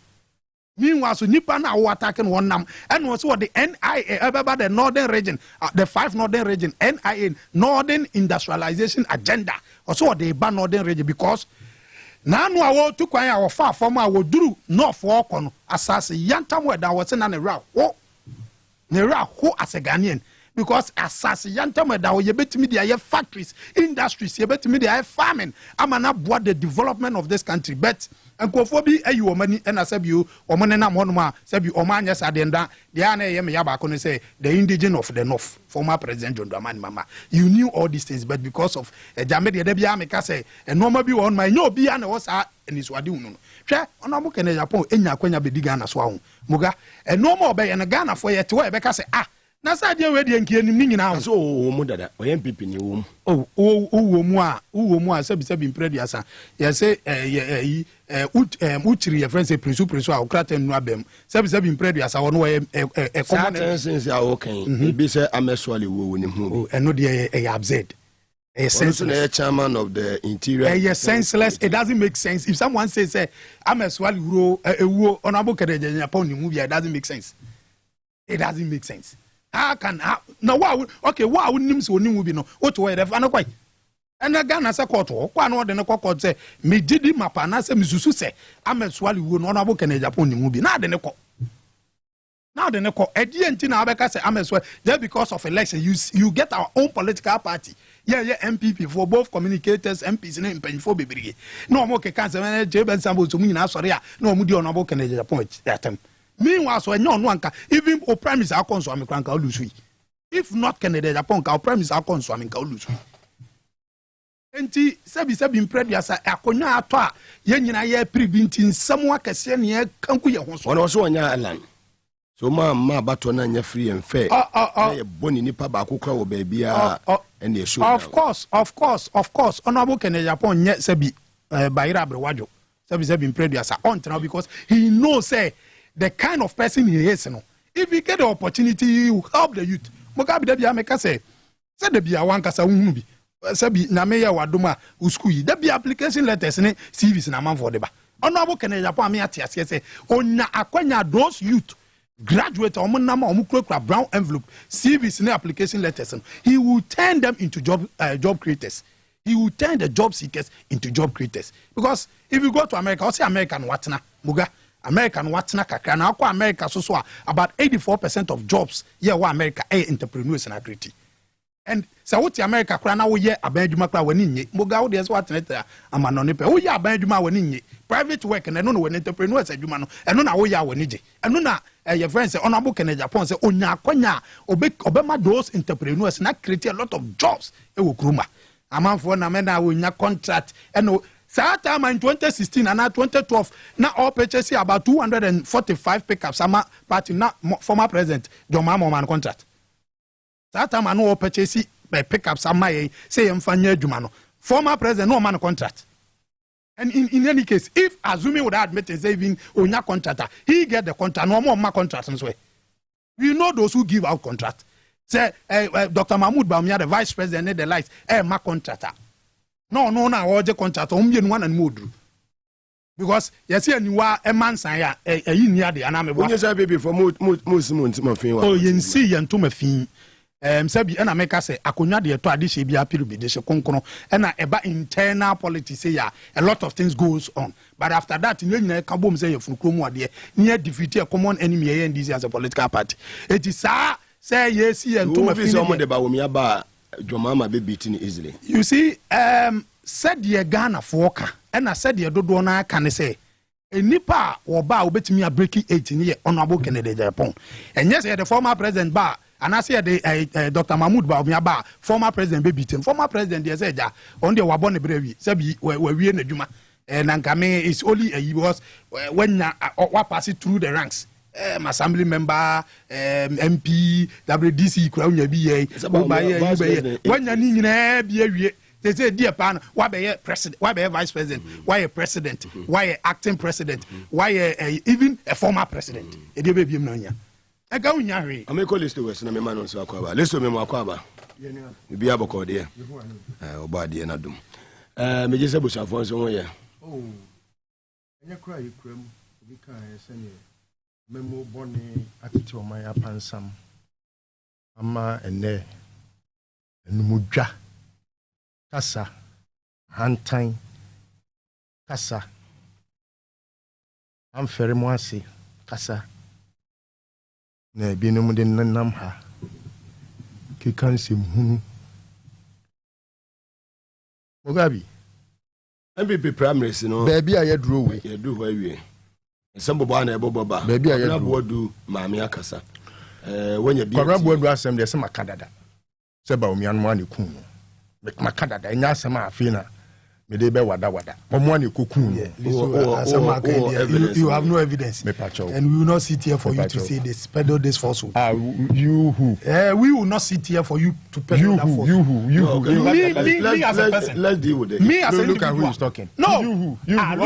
meanwhile so nipa na wo attacking one nam and also the NIA about the northern region the 5 northern region NIA northern industrialization agenda also the northern region because na no awo to kwan a wo fa fam a wo duru north wo no asase yantam we da wo se na ne ra ho as a Ghanaian because asase yantam we da wo ye betimi dia ye factories industries ye betimi dia farming amana board the development of this country but enkofo bi ayi wo mani na sabi o mo ne na mo no ma sabi o ma anya sadenda dia na ye me ya ba ko no say the indigenous of the north former president John Dramani Mahama you knew all these things but because of jame de bia me ka say normal bi won my no bia na was and is wade unu no hwe ona mo Kennedy Japan enya kwanya be diga na so ahun Muga normal be ye na Ghana for ye te we be ka say na sa dia we de nkie nim nyina so o mu dada o ye MPP ni wo wo mu a sabi imprediasa ye say uchiri ye friend say presu a okraten nu abem sabi imprediasa wo no we common sense a okay e be say ameswale wo ni hu eno de e absurd senseless. Chairman of the interior. Senseless. It doesn't make sense. If someone says, I'm a swali honorable Keneja Japan movie, it doesn't make sense. It doesn't make sense. How can now? Why would names will be no? What way? If I know quite. And again, as a court, one more than a court say, me did him up and I say, Misusu say, I'm a swali honorable Keneja Japan movie. Now then, now the neko edienti na abeka say am so just because of election you get our own political party MPP for both communicators MPs na mpanyfo bebree na omo ke kan say JB Sambo so mu nyina sori a na omo di onabo Kennedy point atem meanwhile so enyo no anka even o prime minister akonso amekran ka olusu if not Kennedy Japan ka o prime minister akonso amenka olusu enti sebi impredia sa akonya ato a ye nyina ye pribinti nsam akese ne ye kanku ye ho so ono so onya alan. So ma bato na nya free and fair. Boni nipa ba akukra wo baabia and the show. Of course. Honorable Kennedy Japan nye sebi Bayira Abrewajo. Sebi impreduasa on now because he knows the kind of person he is no. If he get the opportunity he will help the youth. Mugabe de bia meka say de bia wan kasa hunu bi. Sebi na meya wadoma usku yi. De bia application letters ne CVs na man for deba. Honorable Kennedy Japan me atiase say onya akwanya those youth graduate brown envelope CVs and application letters, he will turn them into job creators. He will turn the job seekers into job creators. Because if you go to America, I'll say American watna muga American watna kakra na kwa America so about 84% of jobs America entrepreneurs and agri. And so what America kra na wo ye abadwuma kra wani nye muga wo de so watna amanone pe wo ye abadwuma wani nye private work and no when entrepreneurs adwuma no eno na wo ye wani je eno na your friends say honorable Kennedy Japan say onya kwanya obema those entrepreneurs na create a lot of jobs e wo kruma amanfo na me na onya contract eno that time in 2016 and 2012 now all purchase about 245 pickups ama party na former president John Mahama man contract that time no all purchase pickups ama say emfanya adwuma no former president no man contract. And in any case, if assuming without admitting saving onya contractor, he get the contract, no more contract and so. We know those who give out contract. Say Dr. Mahmoud Bawumia, the vice president, the likes, my contractor. No, all the contractor, one and more. Because you see, you are a man saying a year the aname. When you say baby for most months, oh, you see, and to me fin. Sabi ena meka say akonya de to ade shebi apiru bi de she konkono ena eba internal politics say a lot of things goes on, but after that nyina ka bom say yefunu mu ade near defeat a common enemy here in this as a political party it is say yes and to me so mo de ba wo mi aba Jomama be beating easily. You see said ye Ghana for ka ena said ye dodo na aka ne say enipa wo ba obetimi a breaking 18 year honorable Kennedy Japan and yes the former president ba. And I say Dr. Mahmoud Bawumia former president be beaten. Former president they said on the wabone brevi sabi we na juma and ankame is only a was when what pass it through the ranks assembly member MP WDC kwanya BA when ya ni na bia they say dear pan why be president why be vice president why a president why a acting president why even a former president e dey be biem na nya ega unya hwe ameko list west na me man so akwaba leso me mo akwaba bi aboko de oba de na dum me je se busafo so ho ye enye kura yikram bi kan se ne memo boni atete o man apansam ama ene enumudwa kasa hantan kasa amfere mo ase kasa na binum de nam ha ke kansem hunu Mugabe MPP primaries no baby aye duro we ye do wa wie sembo na ebo baba baby aye na bodu maame akasa wonya bi kwara bodu asem de se makadada se ba omian mo aneku makadada enya asem afi na me dey be wada omo anekoku you have no evidence and we will not sit here for you to say this peddle this falsehood. You who we will not sit here for you to peddle that falsehood. You who me as a person, let's deal with it. Me as a look at who is talking. No, you let's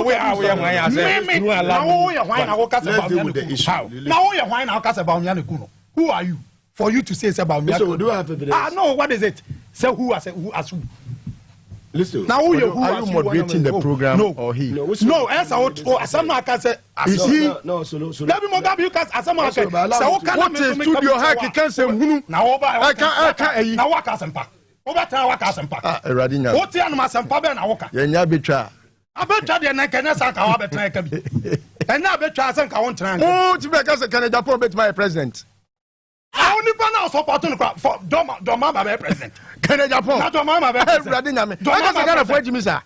deal with the issue. Now you whine now about me. Who are you for you to say about me? So do I have evidence? No, what is it? Say who as who? Listen. Now who are you moderating the program or he? No, as I some I can say. Is he? No, solo. Let me Mugabe you can as some I can. So what is studio hack can say hunu? Now over I can't. Now what can pa? Over time what can pa? Radinya. What ya no sampa be na wo ka? Yenya betwa. Abetwa de na kenya sa ka wa betwa ka bi. Ena betwa san ka won tran. Oh, Tibeka say Canada Japan bet my president. I only pan out support for Doma Babe president. Canada Japan. Na Doma Babe president. Radinya me. Aka say Ghana for Ejimi sa.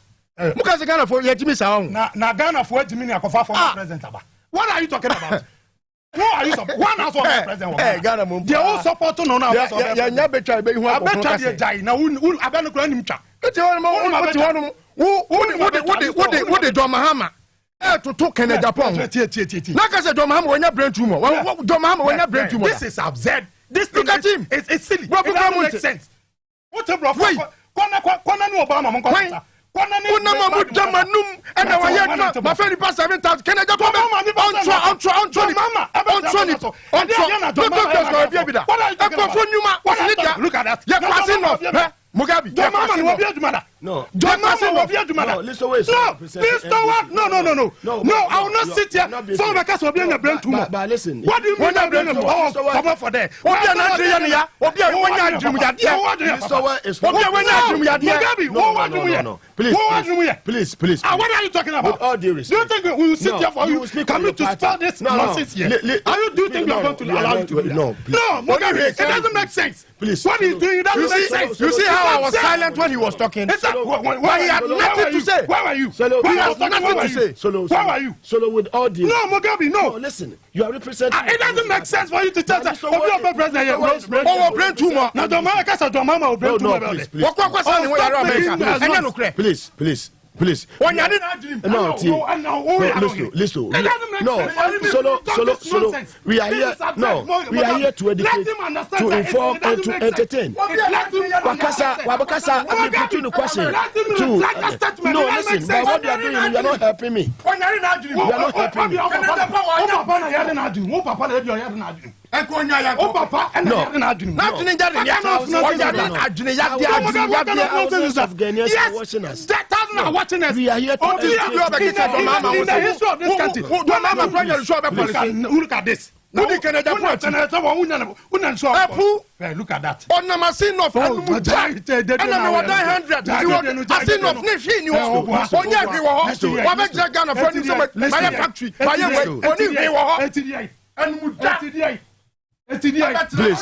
Muka say Ghana for Ejimi sa on. Na Ghana for Ejimi na kofa for president aba. What are you talking about? Who are you support? One house of president. Hey, Ghana mo. They all support no na. Ya nya betwa be hu akọ. Abetwa de jai na wu abanu kura nim twa. Eti won mo wo de John Mahama to Canada Japan. Na ka say John Mahama wonya brain tumor. John Mahama wonya brain tumor. This is absurd. This look at him. It's silly. It doesn't make sense. What a bro. Kona ni Obama mo kwanta. Kona ni Mamu Jamanum and our yet my friend pass 7,000 Canada Japan. Look at that. You're passing off. Mugabe, no. Listen, wait. No, please don't. No. I will not sit here. Some because we're being a brain tumor. But listen, what do you mean I'm brain tumor? Come on for that. Please. What are you talking about? With all due respect. Do you think we will sit here for you? Come to spell this nonsense here? Do you think we are going to allow you to do that? No, Mugabe, it doesn't make sense. Please. What he's doing, it doesn't make sense. You see how I was silent when he was talking? But he had nothing to say. Where were you? He has nothing to say. Where were you? Solo with all due. No, Mugabe, no. Listen, you are representing. It doesn't make sense for you to tell us. President here. Oh, brain tumor. Now, the Americans are the mama brain tumor. Please. When you didn't no, listen. Solo. We are here. No, we are here to educate, to inform, and to entertain. Wabakasa, I'm putting the question. No, listen. By what you are doing, you are not helping me. You are not helping me. We are here to in the history of this country. Look at this. Look at that. On the machine of Please.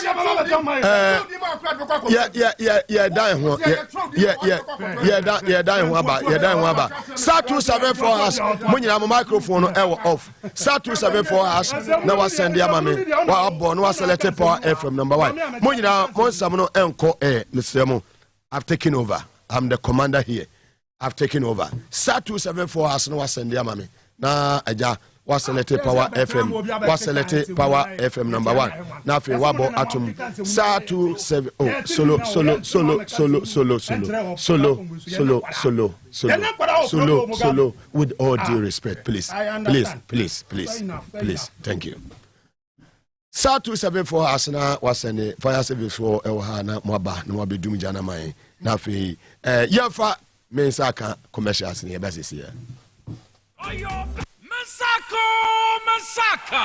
Start 274 us. When you have a microphone off. Start 274 us. Now I send the mami. Wa born was selected power FM number 1. When you have Monsamuno Enco Mr. Mo, I've taken over. I'm the commander here. I've taken over. Start 274 us. Now I send the mami. Na aja. Was selected power FM. Was selected power FM number 1. Now for wabo atom. Sa 27. Oh, solo. With all due respect, please. Thank you. Sa 274 asana was sending fire service for Elhana Mwaba no be dum jana mai. Na fi yafa mensaka commercials ni basis here. Masaka!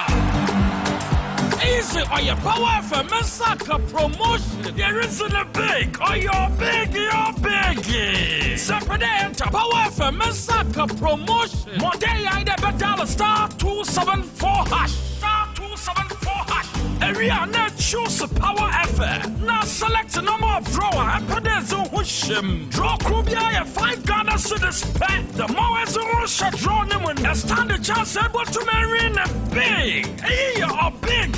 Easy on your power for Masaka promotion. There isn't a big, or you're big. Separate enter power for Masaka promotion. More day I never dial star 274 hash. Star 274 hash. Area now choose power effort. Now select a number of drawer and put it in wishim. Draw Krubia 5 Ghana cedis pet. The more as a Russia draw them when you stand a chance able to marry in a big. Hey, you're big.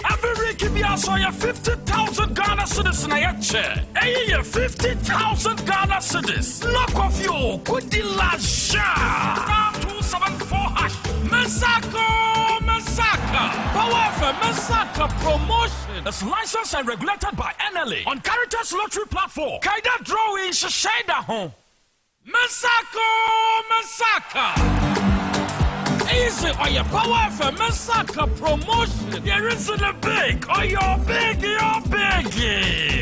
Every week you be also your 50,000 Ghana cedis in a chair. Hey, you're 50,000 Ghana cedis. Knock off your goodie last shot. 274 hash. Masaka. Power for Masaka promotion. It's licensed and regulated by NLA on Caritas Lottery Platform. Kaida drawing Shashada home. Masaka. Easy or your Power FM Massacre Promotion. There isn't a big or you're big.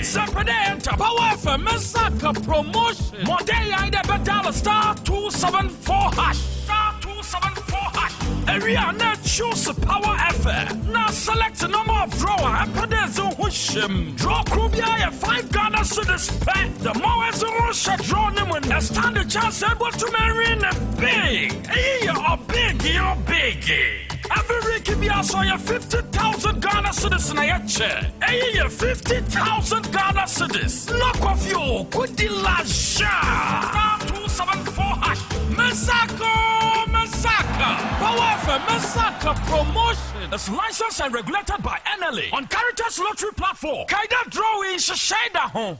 Separate enter Power FM Massacre Promotion. More day I never dial *274#. *274#. Area net choose Power FM. Now select a number of drawer and put in Zuhushim. Draw Krubia 5 Ghana cedis pet. The more as a Russia draw them when they stand a chance able to marry in a big. Hey, you're big. Every week you be also your 50,000 Ghana cedis in a chair. Hey, 50,000 Ghana cedis. Knock off your good lasha. *274#. Massacre. Power FM Massacre Promotion is licensed and regulated by NLA on Caritas Lottery Platform. Kaida drawing Shashada home.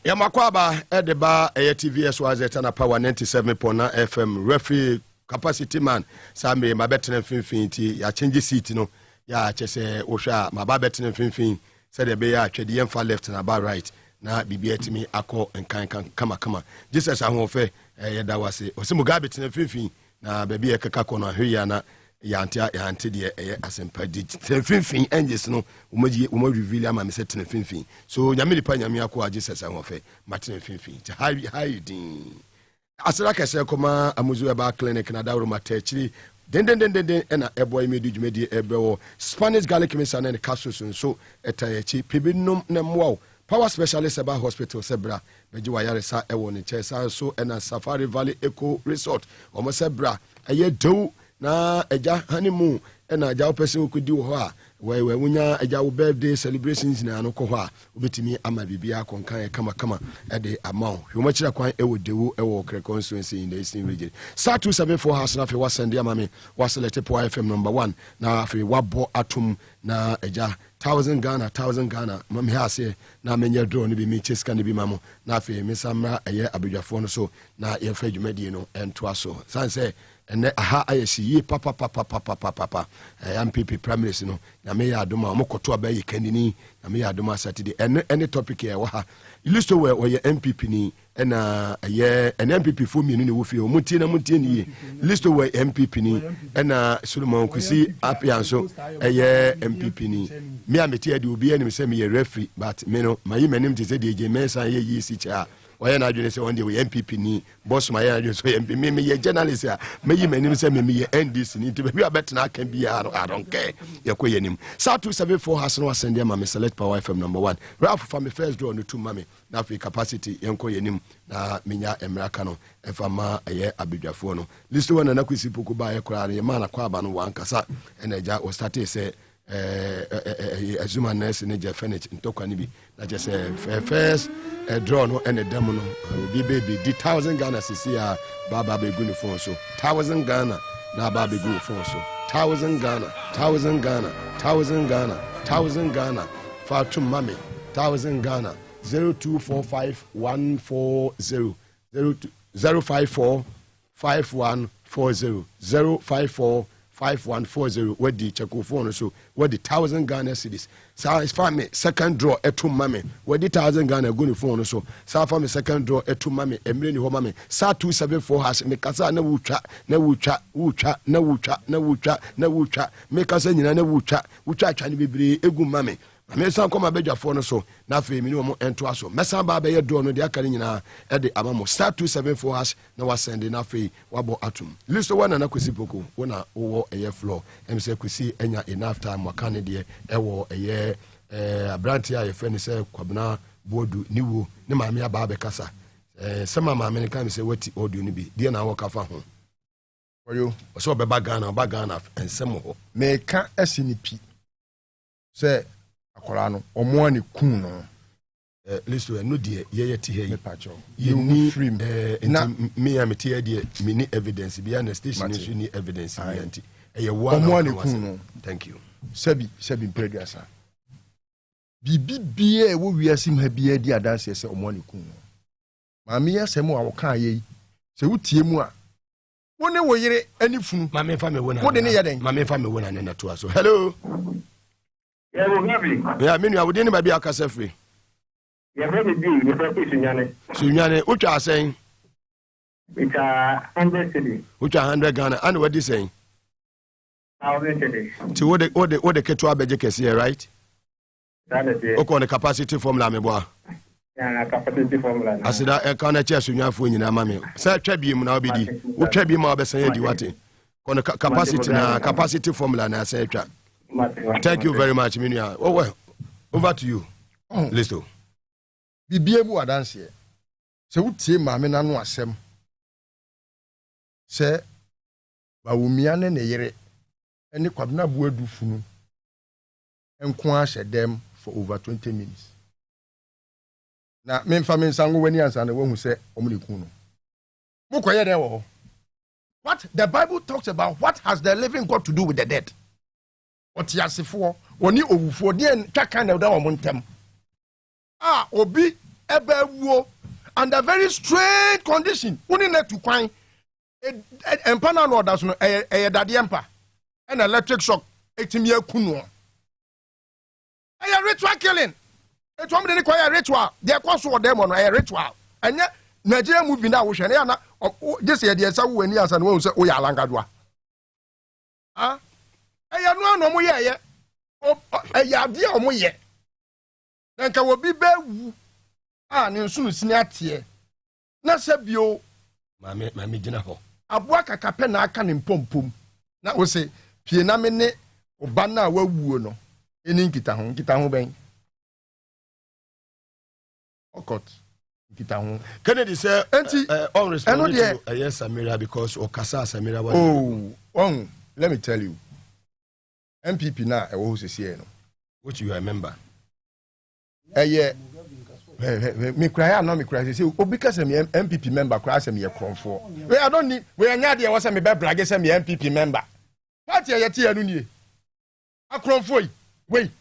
Yamakwaba Edeba TVS was at Power 97.9 FM referee capacity man. Sammy my better finfinity ya change seat no ya chese osha my better finfin said the bear chedi far left and about right na bibia timi akọ nkan kama Jesus ahofe yeda wase Mugabe tena finfin na baby ekeka kono ahwe na yante de asempa di finfin angels no umo reveal ama me se tena finfin so nyame lipa nyame akọ Jesus ahofe matena finfin how din asira kese koma amuzu eba clinic na dawro matachiri den na eboy medu djumedi ebewo Spanish garlic mixer na castle so etayechi pibinum na mwa Power Specialist Eba Hospital Sebra Bejiwa Yaresa Ewo ni Chesa so ena Safari Valley Eco Resort Omo Sebra aye do na eja honeymoon ena eja opese okudi wo ha we wunya eja wo birthday celebrations na anoko ho a obetimi ama bibia konkan kama ede amount hwomachira kwan ewo dewu ewo Kre constituency in the Eastern region sa 274 has na fe wasende amame waselete Power FM number 1 na fe wabo atom na eja 1,000 Ghana mami ha se na menye draw ni bi mi cheska ni bi mamo na fe mesamra eye abedwafo no so na ye fa dwumadi no ento aso san se ene aha ayesi yi papa MPP primaries no na me ya adoma mo koto abaye kanini na me ya adoma Saturday ene topic e wa ha listo we ye MPP ni ena ye MPP fo mi ni wo fi o mutie ni listo we MPP ni ena Solomon Kusi apianso ye MPP ni me ameti ade obi ani me se me ye referee but me no mayi manim te se de je mensa ye yi si cha oya na adwene se on de we MPP ni boss ma ya adwene so MPP me ye journalist a me yi manim se me ye NDC ni to be abetna kan bi I don't care ye ko yenim sa 274 has no send am me select Power FM number 1 Ralph from the first draw no to mame na fi capacity yenko yenim na menya emraka no efama eye abedwafo no list one na kwisi poku ba ye kra na ye ma na kwa ba no wankasa enaja o start say azuma nurse ne je finish ntokwa ni bi na je say first draw no and dem no bi baby di 1,000 Ghana sisi a baba be gu ni phone so 1,000 Ghana na baba be gu phone so 1,000 Ghana Fatum Mami 1,000 Ghana 02451400 054 5140 0545140 what the check phone so what the 1,000 Ghana cedis so is for me second draw etu mame what the 1,000 Ghana go ni phone so so for me second draw etu mame emre ni ho mame sa 274 has me kasa na wutwa me kasa nyina na wutwa atwa ni bebre egu mame me san koma bedwafo no so na fe mi ni mo ento aso mesa ba be ye do no de akare nyina e de amamo star 274 hash na wa send na fe wabo atum listo wana na kwesi poko wona wo eye floor em se kwesi enya enough time wakane de e wo eye abranti a ye fe ni se kwabna bodu niwo ne maame aba be kasa sema maame ne kan se wati audio ni bi de na wo kafa ho oyo so be ba Ghana ensem ho me ka asinipi se akola no omo ani kun no listo no de ye ti he you ni na me ameti de me ni evidence bi na station ni so ni evidence bi anti ye wo omo ani kun no thank you sebi pregrasa bibi e wo wiasim ha bi adi adanse se omo ani kun no maami asem a wo kan ye se wutie mu a woni wo yire ani funu maami fa me wona wo de ne ye den maami fa me wona na to aso hello yeah Mugabe yeah me nua wo de ne ba bi akasa free yeah me bi ni fa ki sunyane utwa asen ita 100 cedi utwa 100 Ghana and what this saying Ti what the ketua beje kesi, right? Okay, the capacity formula me boy. Capacity formula. Asida e kan na chesu nyafo nyina mame. Say twabiem na obedi. Wo twabiem ma obesen di wate. Kono capacity formula na say twa. Thank you very much, Minia. Oh well. Over to you. Listo. Bibie bu adanse. Se wutie maame na no asem. Se bawumia ne yere ene kwaduna bu adu funu. Enko a hyedem for over 20 minutes. Na memfa mensango wani ansa na wahu se omniku no. Mukoye den wo. What the Bible talks about, what has the living got to do with the dead? What yasefo woni owufo de twaka na da wo ntem. Obi ebe wuo under very strange condition. Uni net to kwan empana no odas no dade empa. An electric shock etimi akunu. Ritual killing. It's one of the ritual. They are called them on a ritual. And yet, Nigeria moving now, we shall not just say, there's some years and one say, oh, yeah, Langadwa. Ah, I am no more yet. Oh, a dear more yet. Then can we be bear? And soon snatch here. Not Sabio, my general. A waka capena can in pom pom. That was say, Pianamene or Banna were woono. In Kitahon Bank. Kennedy said, all responsibility to yes, Samira, because Okasa Samira was. Let me tell you. MPP now, I was here. What you remember? Me cry, no, me cry. Say, because I'm MPP member, cry, I'm here for. I don't need, we are not there, was a me bad brag, I'm MPP member. What are you here? I cry for you. Wait.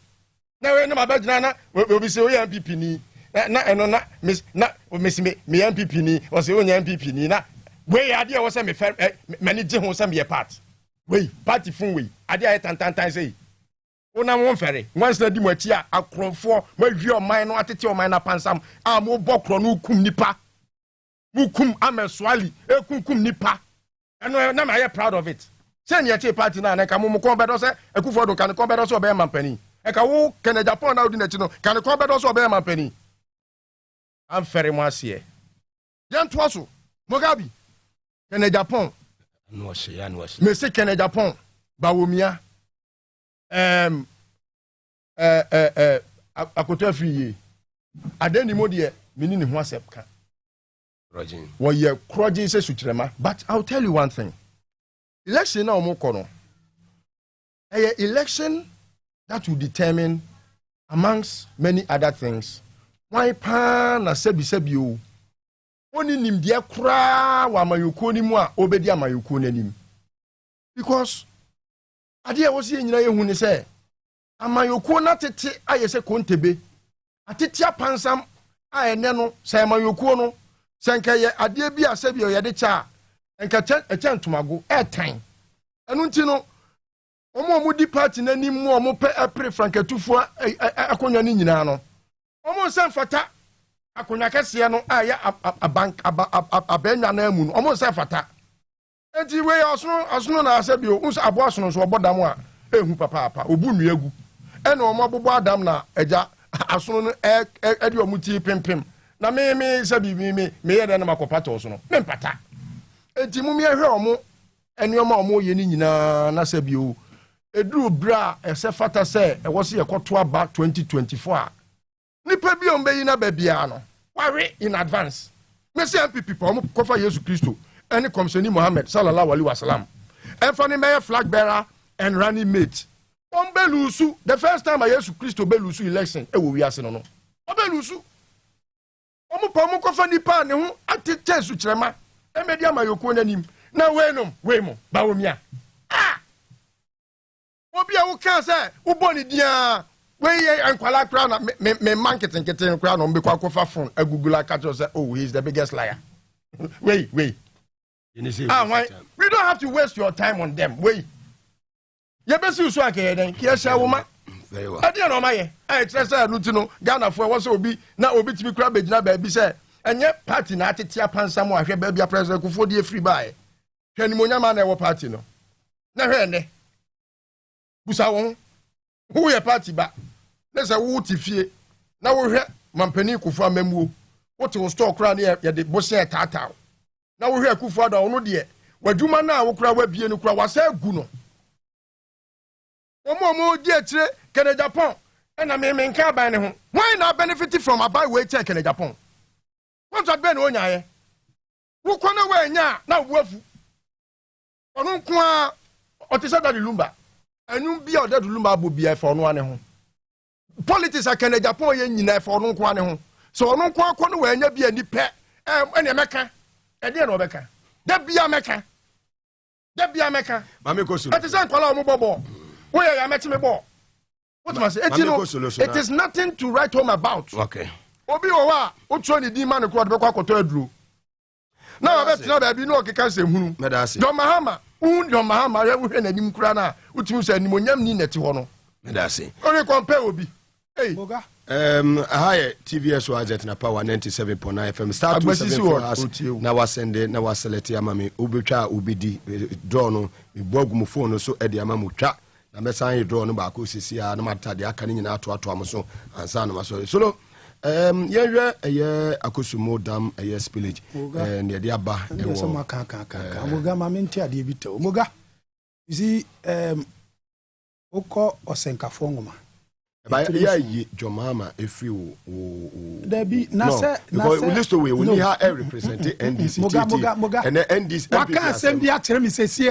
Now, when my bad nana will be so MPP ni. Na miss me MPP ni was the only MPP ni na we idea was me manage ho some your part we party fun we idea tantan say una won fere once na di mo achi akronfo ma hwi o man no atete o man na pansam mo bokro no kum nipa mu kum ameswali kum nipa eno na ma proud of it say na che party na ka mo ko bedo say ekufo do kan ko bedo so be mampani e ka wo Kenya Japan na odi na chi no kan ko bedo so be mampani. I'm very much here. Jan Twaso, Mugabe, Kenya Japan. No, she. Monsieur Kenya Japan, Bawumia, Akoto Free. Adeni Modie, Minini Huasepka. Roger. Well, yeah, Croji says Sutrema. But I'll tell you one thing. Election now, Mokono. Election that will determine, amongst many other things, why pan na sebi o oni nim dia kra wa mayoko ni mu a obedi amayoko nanim because ade e wo se nyina ye hu ni se amayoko na tete ayese kontebe atete apansam a ene no se amayoko no senka ye ade bi a sebi o ye de cha enka echa ntomago etan enu nti no omo di party nanim mu omo pe apre frankatufo akonwa ni nyina no omo sen fata akonya kese no aya abanya na amu no omo sen fata enti we osno na asabi o unsa abo osno so obodam a ehu papa obu nuagu ena omo bobo adam na eja asno no edi omuti pimpim na me sabi me ye na makopata osno me mpata enti mumi ehwe omo eni omo ye ni nyina na sabi o eduru bra ese fata se e wo se yekoto aba 2024 nipa bi on beyi na babia no ware in advance me say MPP pa kofa Jesus Christo any komseni Muhammad sallallahu alaihi wasallam and for the mayor flag bearer and running mate on belusu the first time Jesus Christo belusu election e wo wi ase no no o belusu omo pa omo kofa nipa ne ho atete su kirema e media mayoko nanim na we mo ba wo mia obi a wo kan say wo boni dia we ankwala kra na me marketing keten kra no mbekwa kofa phone agugula catch say oh he's the biggest liar. wait why we don't have to waste your time on them. Wait ye besi usu akeye den kia sha woma very well ade no maye e tre say no tino Ghana fo wo say obi na obi timi kra begina ba bi say enye party na atete apansam ahwe ba bia president kufo die free buy hwani monyama na e wo party no na hwe ne busa won who ye party ba na say wo ti fie na wo hwe mampani kufu amamuo wo te wo store kra na ye de bose tata na wo hwe kufu ada ono de wadwuma na wo kra wa bie no kra wa sa gu no omo di atire kene Japan na me nka ban ne ho why na benefit from abai we check kene Japan what that ben onya ye wo kona we nya na wo afu ono nko a otisa da lumba anum bia o da lumba bo bia fa ono ane ho politics akene Japan ye nyina fa ono nko ane ho so ono nko akọ no we nya bia ni pe ene meka e de na obeka da bia meka mame ko so otisa nkwala o mo bobo wo ye ya meti me bo what must it is nothing to write home about. Okay. Obi owa o tro ni di man ko de kwakoto aduro. Na wa betina ba bi no okeka sem hunu. John Mahama ya wo hwe nanim kura na utumi so anim onyam ni neti ho no. Medase. Ori compare obi. Hey. Moga. Hi TVS was na power 97.9 FM start 274 na wasende na waselete amame obetwa obidi draw no igbogu phone so e de amamu twa na mesan yi draw no ba ko sisi a na mata de aka ni nyina ato am so ansa na maso so yehwe eye akosumo dam eye spillage ne de aba e wo moga ma menti ade bi to moga you see oko osenkafo ngoma ba ya yi jomama efi wo Debi na se we list we need her represent NDC moga and NDC waka asem bi akere mi se sie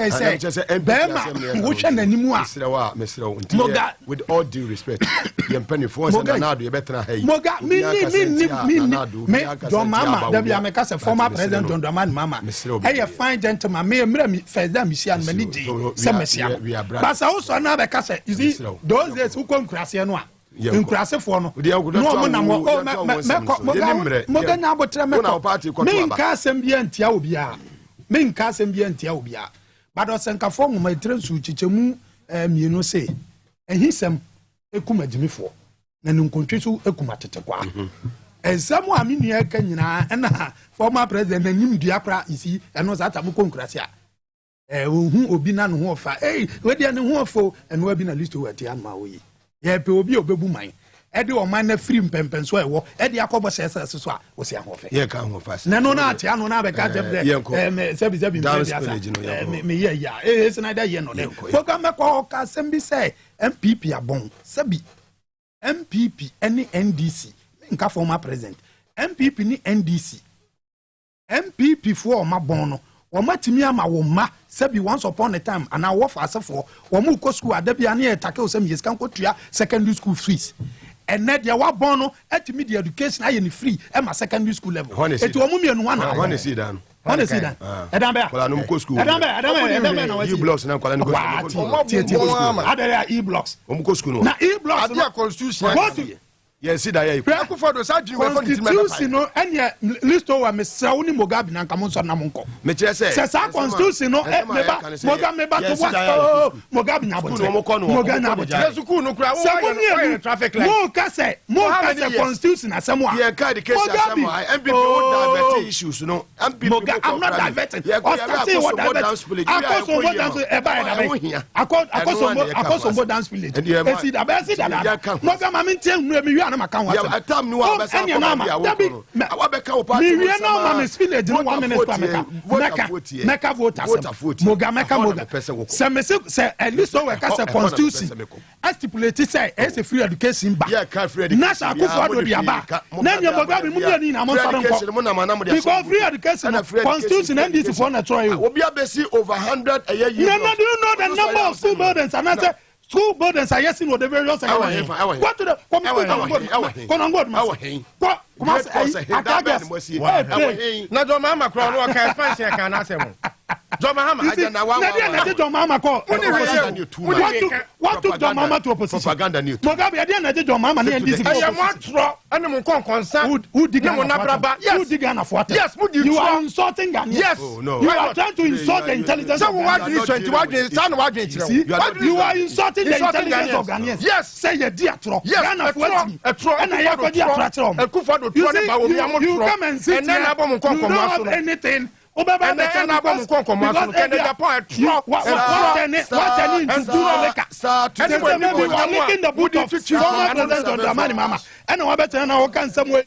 bema wo hwe nanimu a mesrew moga with all due respect yempani force and nado ye betra hay moga mi John Mama Debi ameka se former president John Dramani Mama hey fine gentleman me first time see and many day se mesia but so so na be ka se you see those days who come krase no nkurasefo no no mo na mo nya abotre meko menka asem bia ntia obia but osenkafo ngoma etrensu chichemu mienu se ehisem ekuma jimifo na nkontwesu ekuma tetekwa ensam amini aka nyina na former president anim duakra isi eno za tabuko nkurase a ohu obi na no ho ofa we dia ne ho ofo eno abi na list we tia ma oyi ye pe obi obebu man e de o man na free mpempen so ewo e de akobo sese so a wo se ahofe ye ka ahofa na no na ati anu na be ka dem sebi me ye ya se na da ye no de fo ka me ko ka sembi say MPP abon sebi MPP any NDC nka former president MPP ni NDC MPP for ma bon no o matimi ama wo ma sebi once upon a time and I work as for o mu ko school adabia na take o sem yes kan ko tua secondary school fees and net ya wa bon no etimi the education aye ni free e ma secondary school level eti o mu mienu wa na one see dan edambe kwala no ko school edambe na e blocks na kwala no ko school adere e blocks o mu ko school na e blocks na constitution yes see that here ku fodo sa dwi we constitution no enya list o wa mesra woni Mugabe na nka mo nso na mo nko me kire say sa constitution no meba to what Mugabe na bote Mugabe na bote school no kura wo traffic light mo ka say constitution asemo a yeah card case asemo MPP would divert issues no MPP I'm not diverting what dance village akoso dance village esi da ba esi da Mugabe ma me ntien hunu mi na maka wa ya atam ni wa besa ko bia awa beka wo party mi na ma me village no 1 minute pa meka voters moga se me se at least we ka se constitution stipulate say is a free education ba na sa ko for do dia ba na nya Mugabe mu ni na mo sare nko because free education constitution and this for na try obi abesi over 100 a year do you know the number of school buildings and I say school buildings are yes in the various what to the na John Mahama kro no ka expansion ka na asem John Mahama na wa John Mahama ko what to John Mahama to opposition propaganda new Mugabe ya na John Mahama na NDC I am what tro and mo konsa who dig na braba who dig na for yes you are insulting Ghanaians yes you are trying to insult the intelligence so what do you are insulting the intelligence of Ghanaians yes say you dia tro Ghana for and I go dia tro Akufo do tro na ba wo mi am tro you come and sit and then abom you don't have anything Obeba be na bom konko mo aso Kennedy Japan truck what into Duro start to maybe we are making the boot of former president of Dramani Mama and we better now can some way.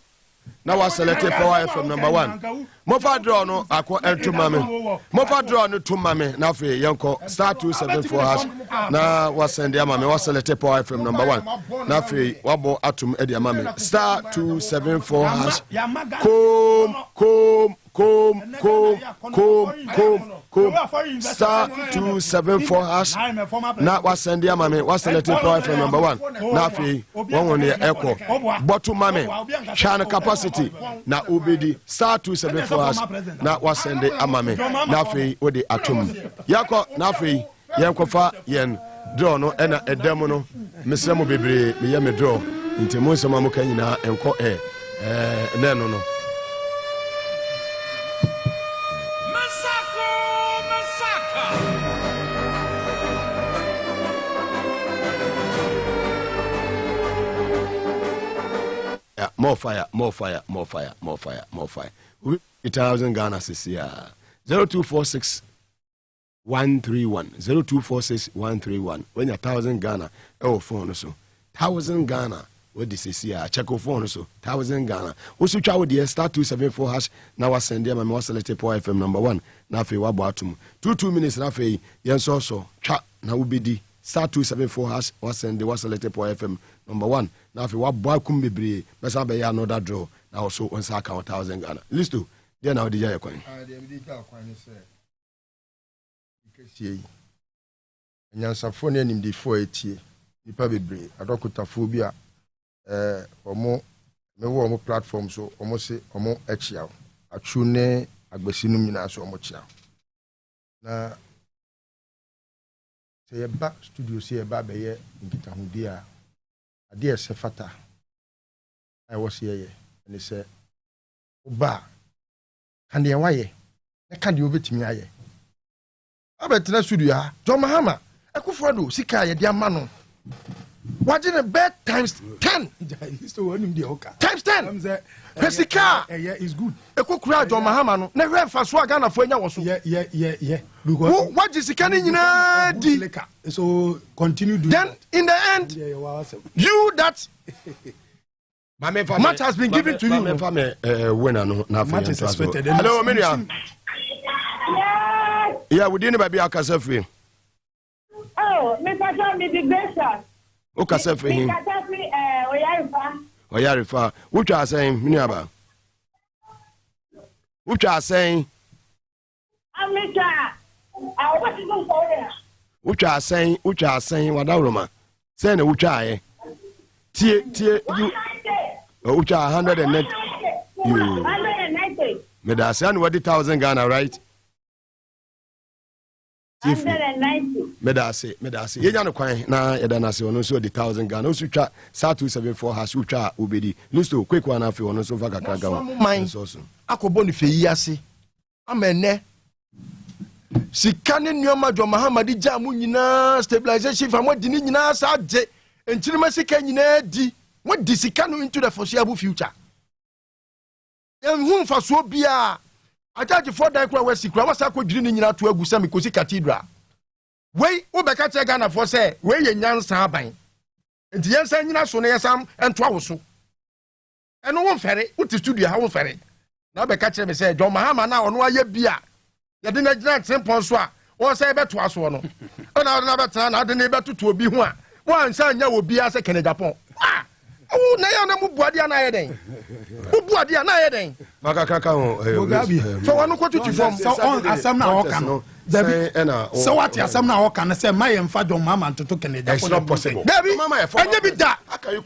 Now I select Power FM number 1. Mofa draw no akọ entu mame. Mofa draw no to mame na fe yanko star 274 hash na wa send ya mame wa select Power FM number 1. Na fe wabo atum e dia mame star 274 hash. Come star 274 hash na wa send ya mame wa select Power FM number 1. Na fe won ne echo bottom mame chan capacity na obedi star 274 na wasende amame na afei odi atom yakọ na afei yenkofa yen draw no ena edem no mesremo bebre me ye me draw nti mo nsema mo kan nyina enko neno no more fire 1,000 Ghana CCR 0246 131 0246 131 when 1,000 Ghana phone so 1,000 Ghana with the CCR check your phone so 1,000 Ghana also try with the star 274 hash now I send them and select Power FM number 1 na fe wa boatum 2 minutes na fe yen so cha na ubedi star 274 hash was send the select Power FM number 1 na fe wa boakum bebre besa be ya another draw na also on sa account 1,000 Ghana listo there now the jaya kwan the medical kwan is ikesi nyansafo ne nim di 480 nipa bebre adokotafo bi a omo mewo omo platform so omo se omo exia atwu ne agbasi no nyina so omo chia na se ye ba studio se ye ba be ye nkita hudi a ade ese fata ai wo se ye ne se oba kan de waye e kan de obetimi aye abetina studio ha John Mahama ekufodo sika ye de ama no what in a bed times 10 times 10 Pesika is good ekokura John Mahama no na hwe fa so aga na fo anya wo so yeah what is sika ni nyina di so continue doing then that. In the end you that match has been given to you winner no na match is expected. Hello Miriam. Yeah, we didn't be akasa free. Oh, Mr. John, the gracious. O kasa free him. Oyarifa. Which are saying, Miniaba? Which are saying? Which are saying, Wadaroma? Saying which are tie you. Which are 190. You. 190. Medasan, what 1,000 Ghana, right? 190. Medase. Ye jano kwan na edana se ono so the 1,000 Ghana. Osu twa sa 274 has utwa obedi. Listo quick one afi ono so vaka kaga wa. So akobo ni fe yi ase. Amene. Sikane nyoma John Mahama di jamu nyina stabilization fa mo di ni nyina sa je. Entiri ma sika nyina di. What di sikano into the foreseeable future. Hu fa so bia ajaji for dan kura wasi kura wasa ko dwiri ni nyina to agusa mi kosi cathedral wei wo beka che Ghana for say wei ye nyansa aban enti yensa nyina so ne yesam ento awoso eno won fere uti studio ha won fere na beka che me say John Mahama na ono aye bia ye de na gina tempon so a won say beto aso no na betana na de ne betutu obi ho a won sa nya obi ase Kennedy Japan oh na ya na mu buade na ye den mu buade na ye den vaka kaka ho Mugabe so wanu ko tutu form so on asam na oka no so what asam na oka na say my emfa John Mahama ntoto Kennedy Japan it's not possible baby anya bi da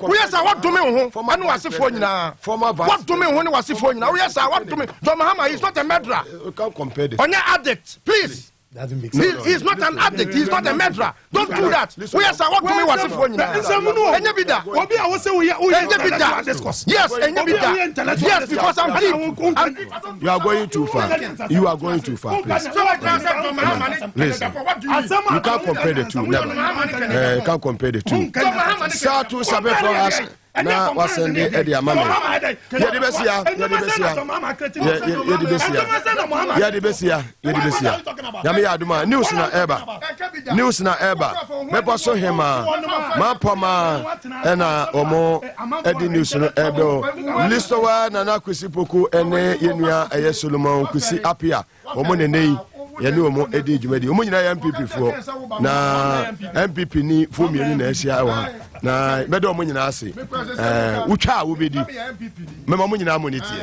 we yes what do me ho anu wasefo nyina what do me ho ne wasefo nyina we yes what do me John Mahama is not a murderer you can't compare this onya addict please doesn't make sense. He's not an addict. He's not a murderer. Don't do that. We are what do me was if one. Yes, because I'm deep. You are going too far. You are going too far, please. Listen. You can't compare the two. Never. You can't compare the two. Star 274 us. na wasende edi amame yedi besia yami ya aduma news na eba mepo so hema mapoma ena omo edi news no edo listo wa na nakwisi poku ene yenua eye Solomon kwisi apia omo nenei yɛne omo edi dwumadi omo nyina ya MPP fo na MPP ni fo mienu na ahyia wa na bɛdɛ omo nyina ase wotwa a wobedi mema omo nyina amoniti